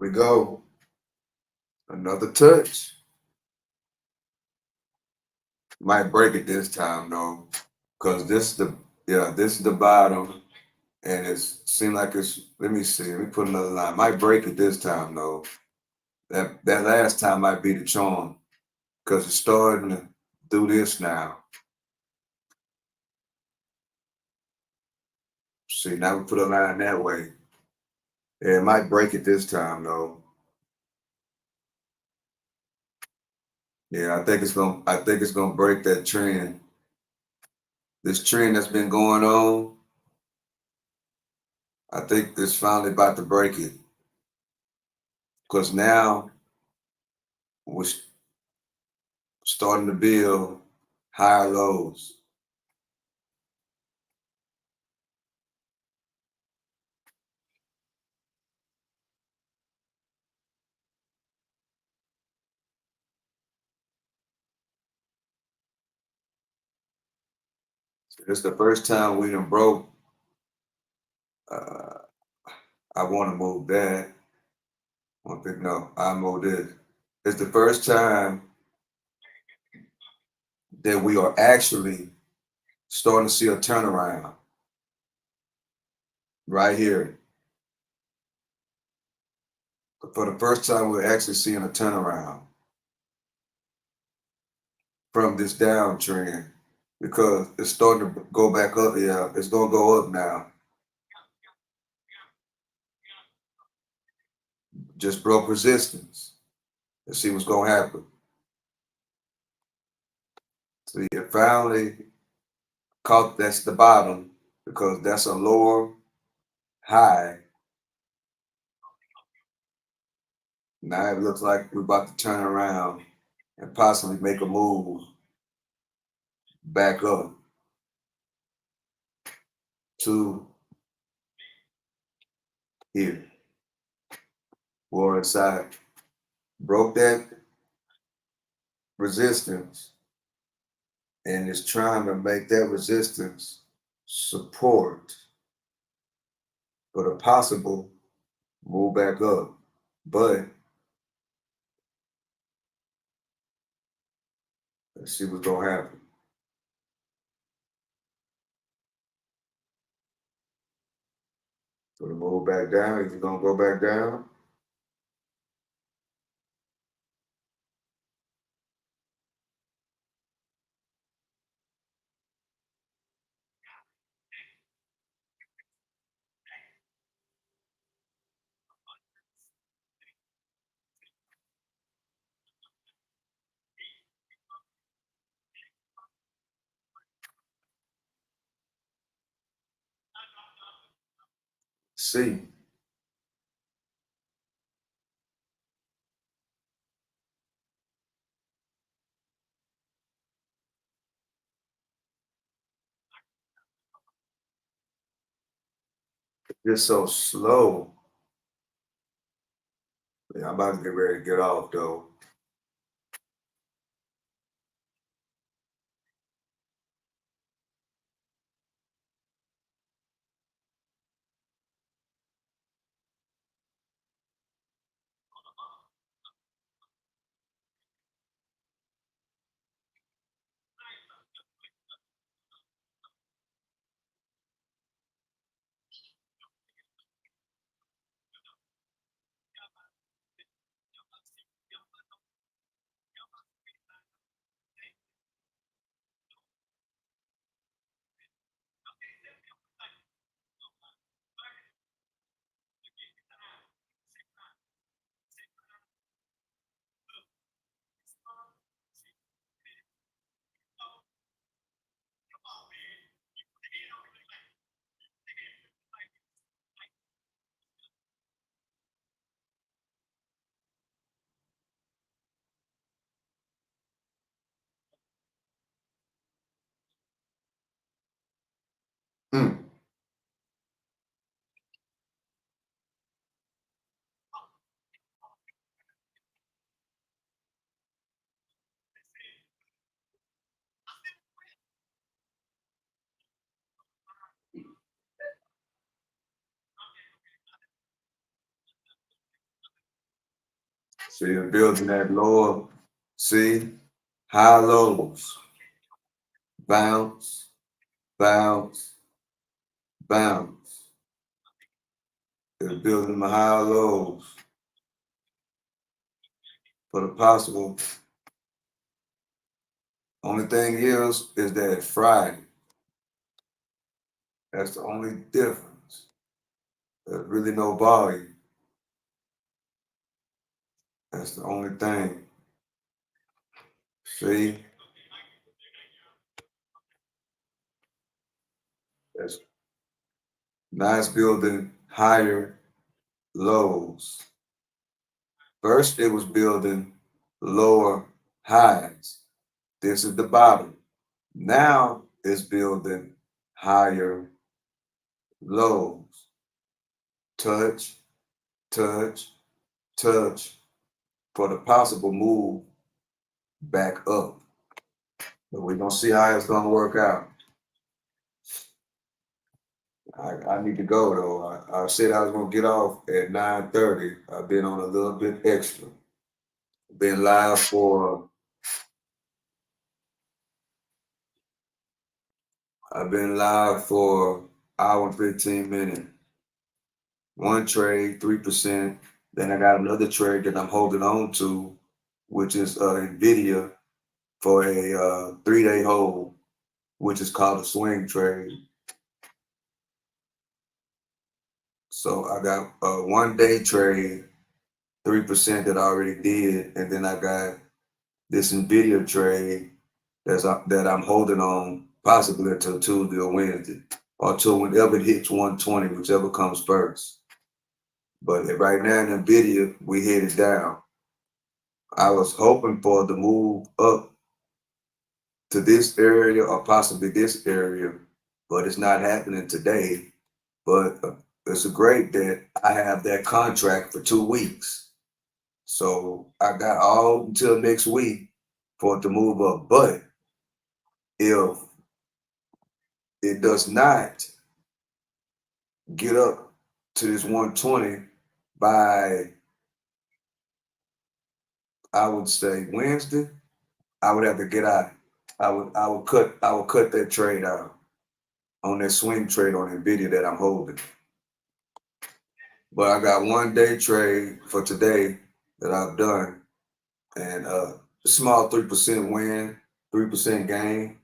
we go. Another touch. Might break it this time though, because this is the bottom, and it seems like it's. Let me see. Let me put another line. Might break it this time though. That last time might be the charm, because it's starting to do this now. See, now we put a line that way. Yeah, it might break it this time though. Yeah, I think it's gonna. I think it's gonna break that trend. This trend that's been going on. I think it's finally about to break it, because now we're starting to build higher lows. It's the first time we done broke. Uh, I want to move that. One thing, no, I move this. It's the first time that we are actually starting to see a turnaround right here. For the first time, we're actually seeing a turnaround from this downtrend, because it's starting to go back up. Yeah, it's gonna go up now. Just broke resistance. Let's see what's gonna happen. See, it finally caught. That's the bottom, because that's a lower high. Now it looks like we're about to turn around and possibly make a move back up to here. War inside broke that resistance and is trying to make that resistance support for the possible move back up. But let's see what's gonna happen. So the move back down, is it gonna go back down? See, it's so slow. Yeah, I'm about to get ready to get off though. So you're building that lower, see, high lows, bounce, bounce, bounce. You're building the high lows for the possible. Only thing is that Friday. That's the only difference. There's really no volume. That's the only thing. See? That's nice building higher lows. First, it was building lower highs. This is the bottom. Now it's building higher lows. Touch, touch, touch for the possible move back up. But we're going to see how it's going to work out. I need to go though. I said I was gonna get off at 9:30. I've been on a little bit extra. Been live for I've been live for hour and 15 minutes. One trade, 3%. Then I got another trade that I'm holding on to, which is nvda for a 3-day hold, which is called a swing trade. So I got a 1-day trade, 3% that I already did, and then I got this nvda trade that I'm holding on possibly until Tuesday or Wednesday, or till whenever it hits 120, whichever comes first. But right now in nvda, we headed down. I was hoping for the move up to this area or possibly this area, but it's not happening today. But it's great that I have that contract for 2 weeks. So I got all until next week for it to move up. But if it does not get up to this 120 by, I would say Wednesday, I would have to get out. I would cut that trade out on that swing trade on nvda that I'm holding. But I got 1-day trade for today that I've done, and a small 3% win, 3% gain.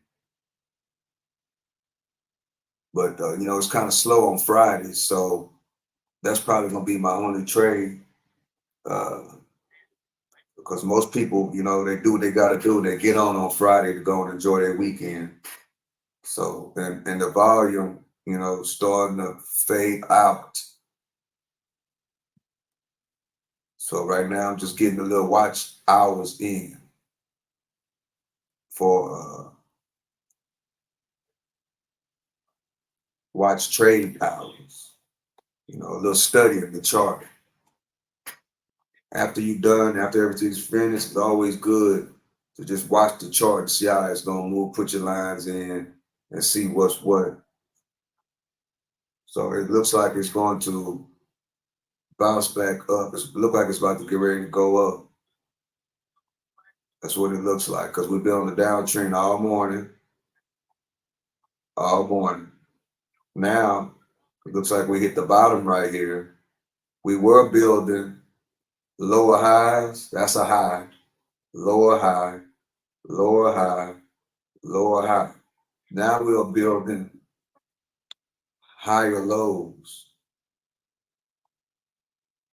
But it's kind of slow on Friday, so that's probably gonna be my only trade. Because most people, they do what they got to do. They get on Friday to go and enjoy their weekend. So, and the volume, starting to fade out. So right now, I'm just getting a little watch hours in for watch trade hours. A little study in the chart. After everything's finished, it's always good to just watch the chart and see how it's gonna move. Put your lines in and see what's what. So it looks like it's going to bounce back up. It looks like it's about to get ready to go up. That's what it looks like, because we've been on the downtrend all morning. Now it looks like we hit the bottom right here. We were building lower highs. That's a high. Lower high, lower high, lower high. Now we're building higher lows.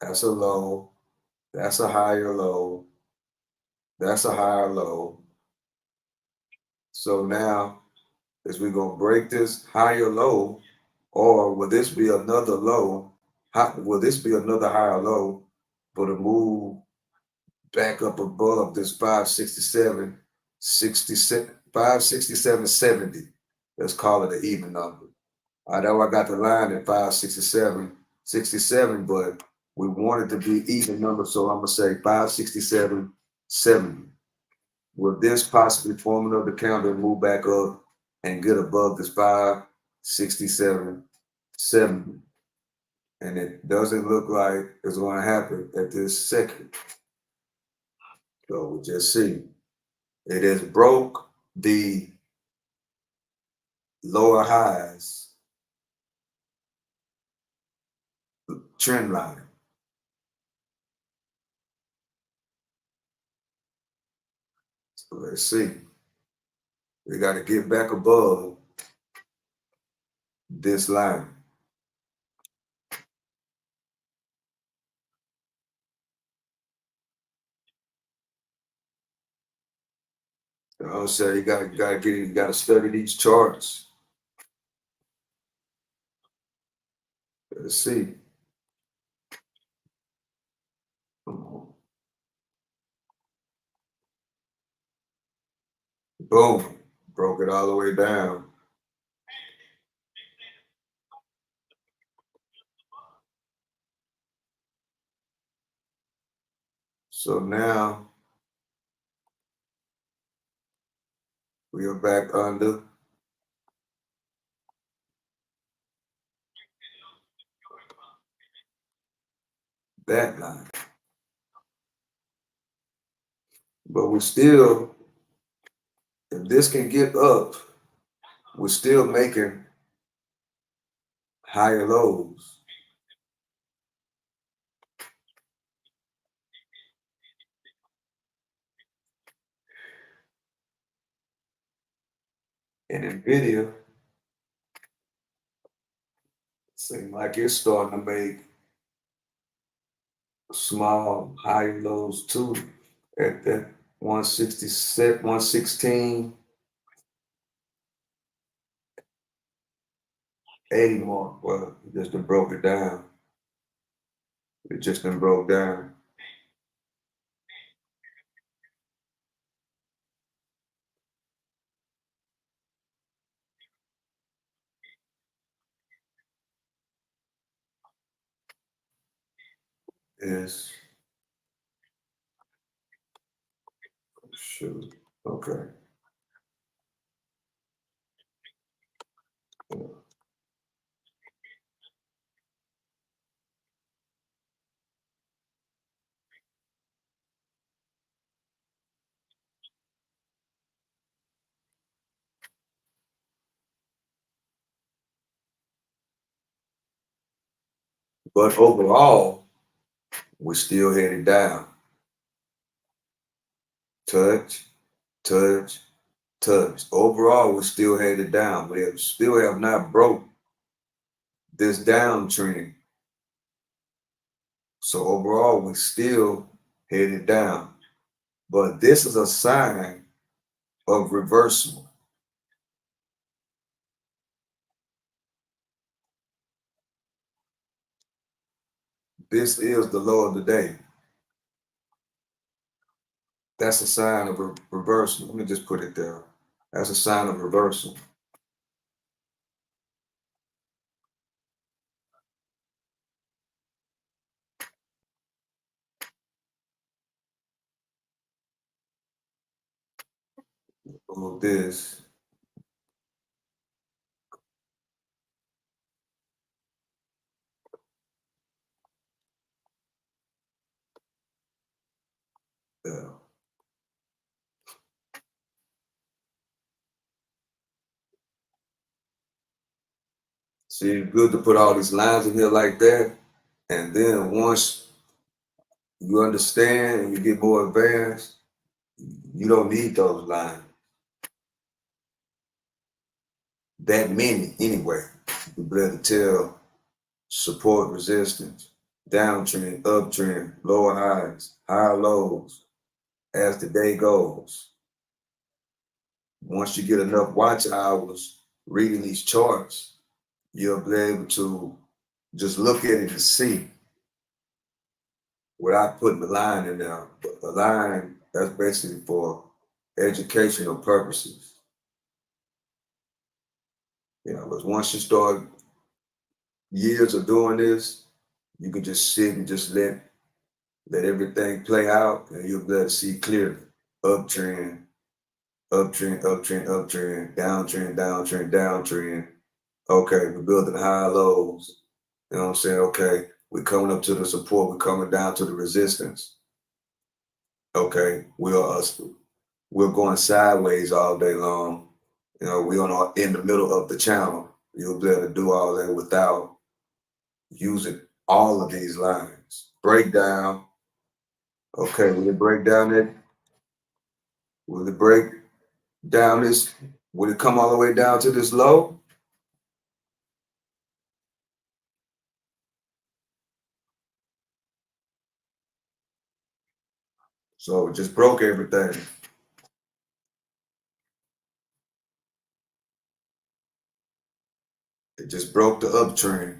That's a low. That's a higher low. That's a higher low. So now, is we gonna break this higher low, or will this be another low? Will this be another higher low for the move back up above this 567, 70? Let's call it an even number. I know I got the line at 567, 67, but we want it to be even number, so I'm gonna say 567, 70. Will this possibly form another candle and move back up and get above this 567, 70? And it doesn't look like it's going to happen at this second. So we just see it has broke the lower highs trend line. So let's see. We got to get back above this line. I say you gotta study these charts. Let's see. Come on. Boom. Broke it all the way down. So now we are back under that line. But we still, if this can get up, we're still making higher lows. And nvda seems like it's starting to make small higher lows too at that 167, 116, 80 mark. Well, it just done broke it down. It just done broke down. Yes. Shoot. Okay. But overall, we're still headed down. Touch, touch, touch. Overall, we're still headed down. We still have not broke this downtrend. So overall, we're still headed down. But this is a sign of reversal. This is the low of the day. That's a sign of a reversal. Let me just put it there. That's a sign of reversal. Of this. Yeah. See, it's good to put all these lines in here like that. And then once you understand and you get more advanced, you don't need those lines. That many anyway. You'll be able to tell support, resistance, downtrend, uptrend, lower highs, higher lows as the day goes. Once you get enough watch hours reading these charts, you'll be able to just look at it and see without putting the line in there. But the line, that's basically for educational purposes. You know, because once you start years of doing this, you can just sit and just let everything play out, and you'll be able to see clearly. Uptrend, uptrend, uptrend, uptrend, downtrend, downtrend, downtrend. Okay, we're building high lows. You know what I'm saying? Okay, we're coming up to the support, we're coming down to the resistance. Okay, we're going sideways all day long. You know, in the middle of the channel. You'll be able to do all that without using all of these lines. Breakdown. Okay, will it break down that? Will it break down this? Will it come all the way down to this low? So it just broke everything. It just broke the uptrend.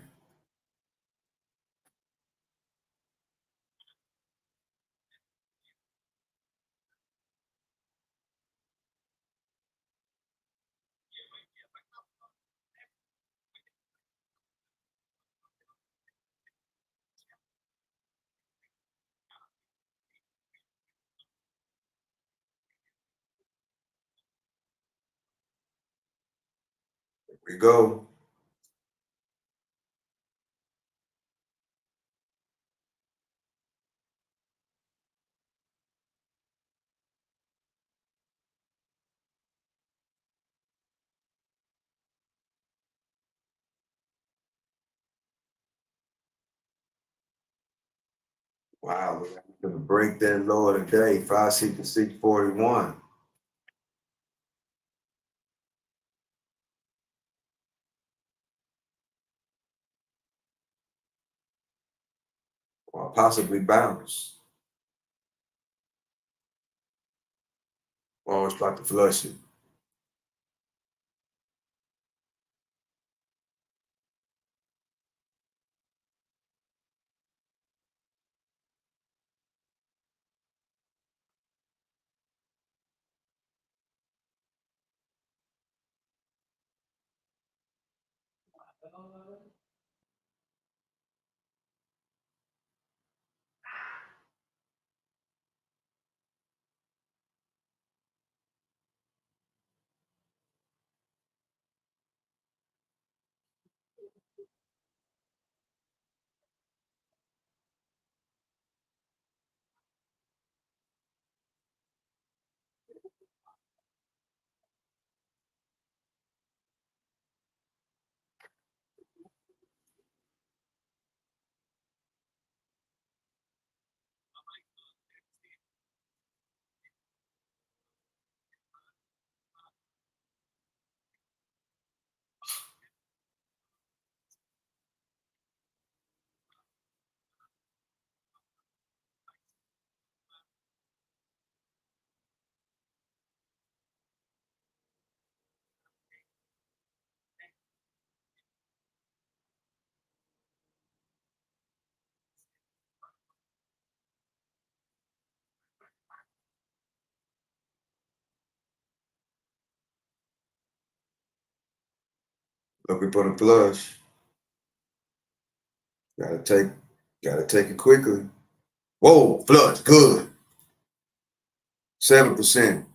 Here we go. Wow, we're gonna break that low of the day, 566.41. Or possibly bounce. Or it's about to flush it. Looking for the flush. Gotta take, gotta take it quickly. Whoa, flush, good. 7%.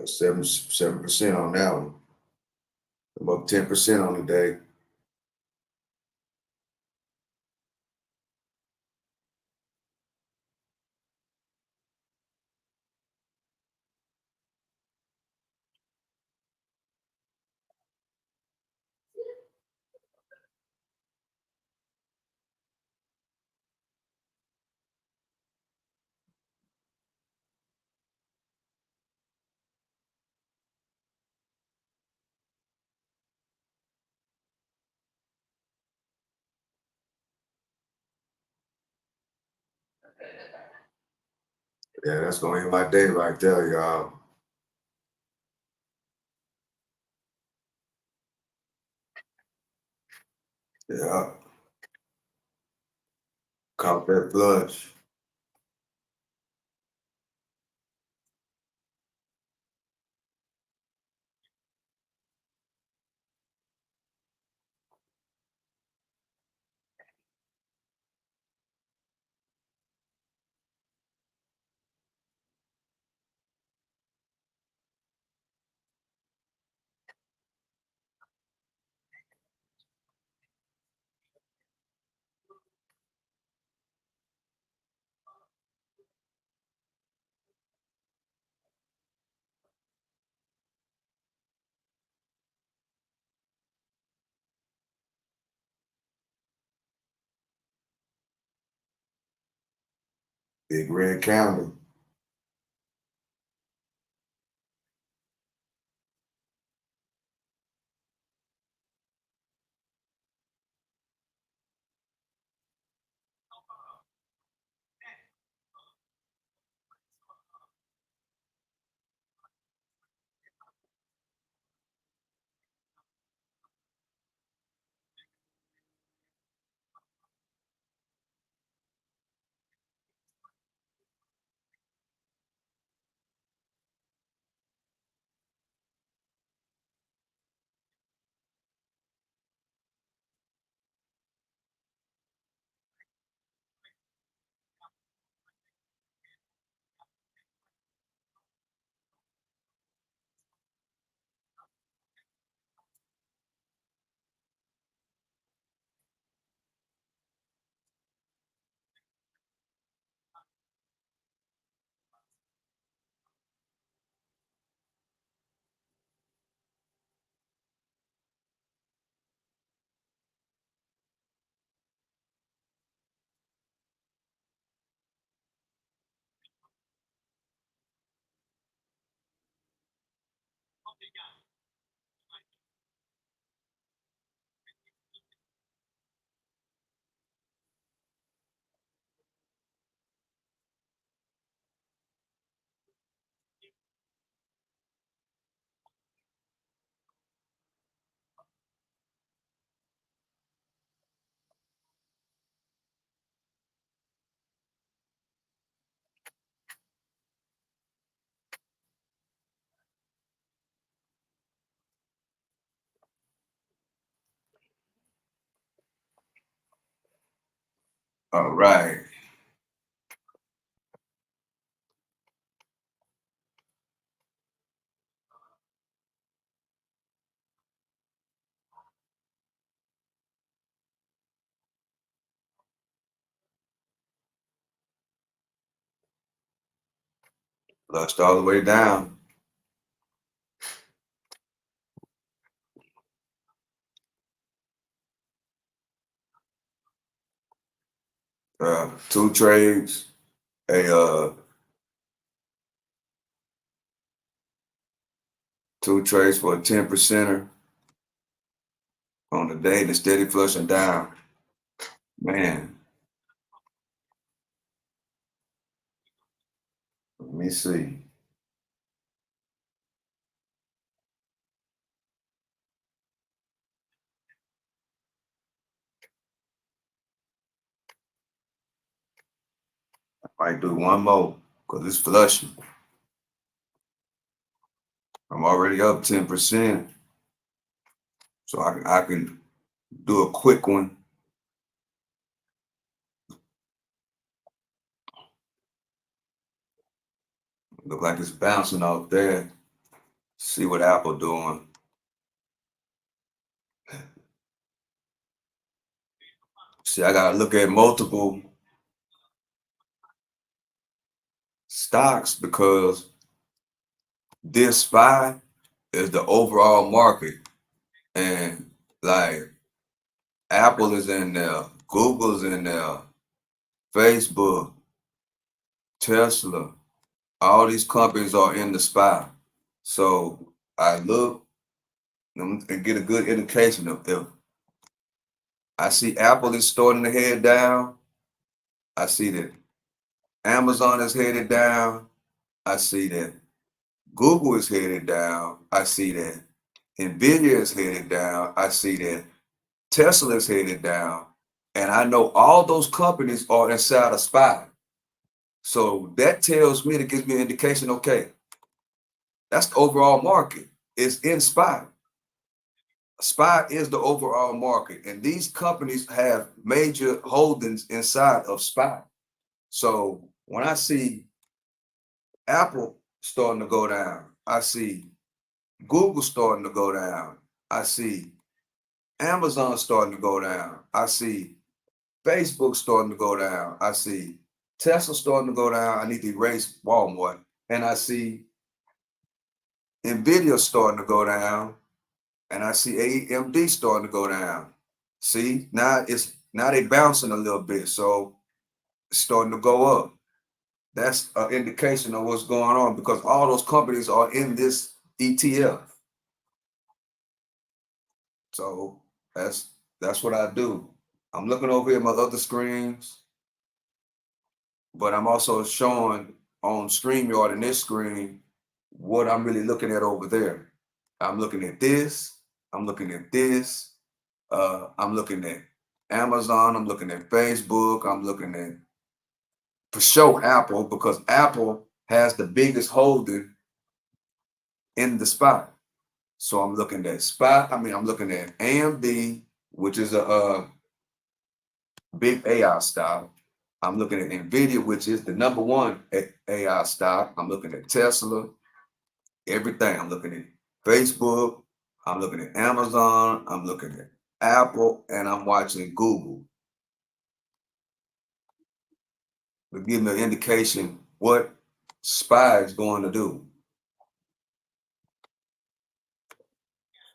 Seven percent on that one. I'm up 10% on the day. Yeah, that's gonna be my day right there, y'all. Yeah, caught that flush. Big red candle. All right. Flushed all the way down. Two trades, a two trades for a 10%er on the day, the steady flushing down. Man, let me see. I might do one more because it's flushing. I'm already up 10%. So I can do a quick one. Look like it's bouncing off there. See what Apple doing. See, I gotta look at multiple stocks because this SPY is the overall market. And like Apple is in there, Google's in there, Facebook, Tesla, all these companies are in the SPY. So I look and get a good indication of if I see Apple is starting to head down, I see that Amazon is headed down. I see that. Google is headed down. I see that. nvda is headed down. I see that. Tesla is headed down. And I know all those companies are inside of SPY. So that tells me, that gives me an indication, okay, that's the overall market. It's in SPY. SPY is the overall market. And these companies have major holdings inside of SPY. So when I see Apple starting to go down, I see Google starting to go down, I see Amazon starting to go down, I see Facebook starting to go down, I see Tesla starting to go down, I need to erase Walmart, and I see nvda starting to go down, and I see AMD starting to go down. See, now they bouncing a little bit, so it's starting to go up. That's an indication of what's going on, because all those companies are in this ETF. So that's what I do. I'm looking over here at my other screens, but I'm also showing on StreamYard in this screen what I'm really looking at over there. I'm looking at this. I'm looking at this. I'm looking at Amazon. I'm looking at Facebook. I'm looking at, for sure, Apple, because Apple has the biggest holding in the SPY. So I'm looking at SPY. I'm looking at AMD, which is a big AI stock. I'm looking at nvda, which is the number one AI stock. I'm looking at Tesla, everything. I'm looking at Facebook. I'm looking at Amazon. I'm looking at Apple, and I'm watching Google to give me an indication what SPY is going to do.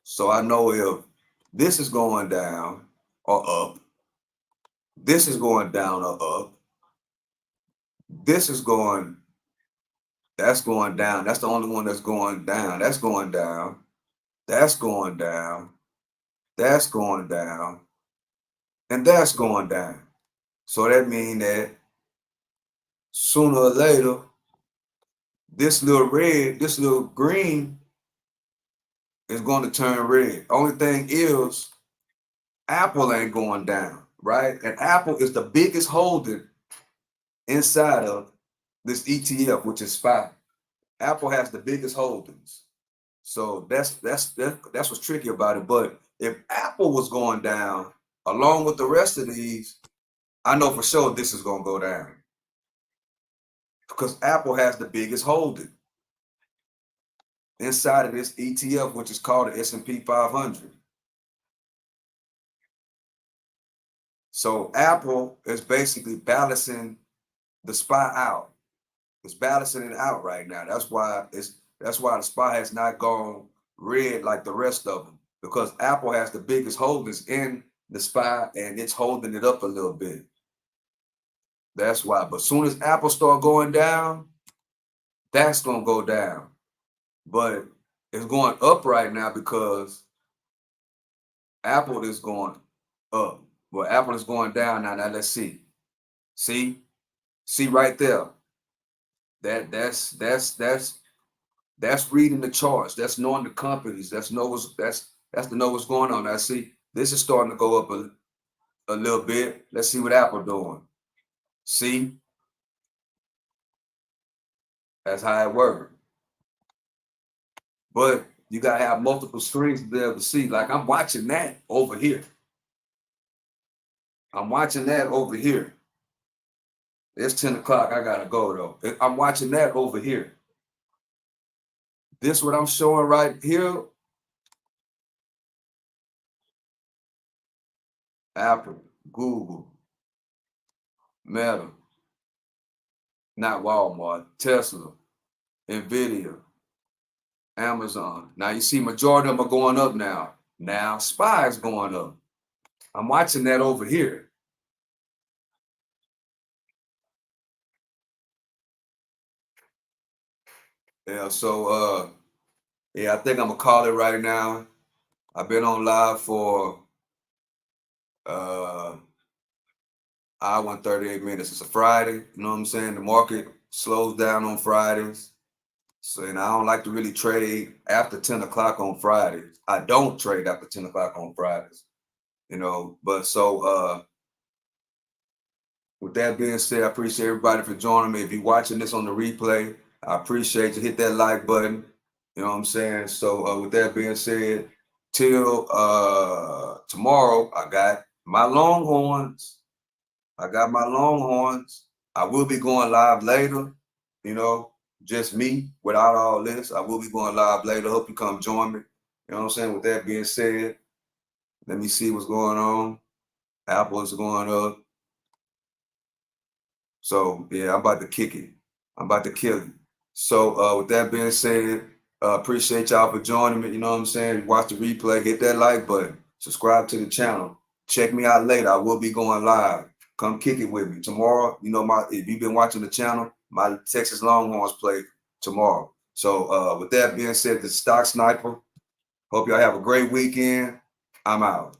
So I know if this is going down or up, this is going down or up, this is going, that's going down. That's the only one that's going down. That's going down. That's going down. That's going down. And that's going down. So that means that sooner or later, this little red, this little green is going to turn red. Only thing is, Apple ain't going down, right? And Apple is the biggest holding inside of this ETF, which is SPY. Apple has the biggest holdings. So that's what's tricky about it. But if Apple was going down along with the rest of these, I know for sure this is gonna go down, because Apple has the biggest holding inside of this ETF, which is called the S&P 500. So Apple is basically balancing the SPY out. It's balancing it out right now. That's why the SPY has not gone red like the rest of them, because Apple has the biggest holdings in the SPY and it's holding it up a little bit. That's why. But as soon as Apple start going down, that's gonna go down. But it's going up right now because Apple is going up. Well, Apple is going down now. Now let's see. See right there. That's reading the charts. That's knowing the companies. That's to know what's going on. Now see, this is starting to go up a little bit. Let's see what Apple doing. See, that's how it works. But you gotta have multiple screens to be able to see. Like I'm watching that over here. I'm watching that over here. It's 10 o'clock. I gotta go though. I'm watching that over here. This what I'm showing right here. Apple, Google, Meta, not Walmart, Tesla, nvda, Amazon. Now you see majority of them are going up now. Now SPY is going up. I'm watching that over here. Yeah, so yeah, I think I'm gonna call it right now. I've been on live for hour and 38 minutes. It's a Friday, you know what I'm saying? The market slows down on Fridays. So, and I don't like to really trade after 10 o'clock on Fridays. I don't trade after 10 o'clock on Fridays, you know. But so with that being said, I appreciate everybody for joining me. If you're watching this on the replay, I appreciate you. Hit that like button. You know what I'm saying? So with that being said, till tomorrow, I got my Longhorns. I will be going live later, you know, just me without all this. I will be going live later. Hope you come join me. You know what I'm saying? With that being said, let me see what's going on. Apple is going up. So yeah, I'm about to kick it. I'm about to kill it. So with that being said, appreciate y'all for joining me. You know what I'm saying? Watch the replay, hit that like button, subscribe to the channel. Check me out later. I will be going live. Come kick it with me. Tomorrow, you know, if you've been watching the channel, my Texas Longhorns play tomorrow. So with that being said, the Stock Sniper. Hope y'all have a great weekend. I'm out.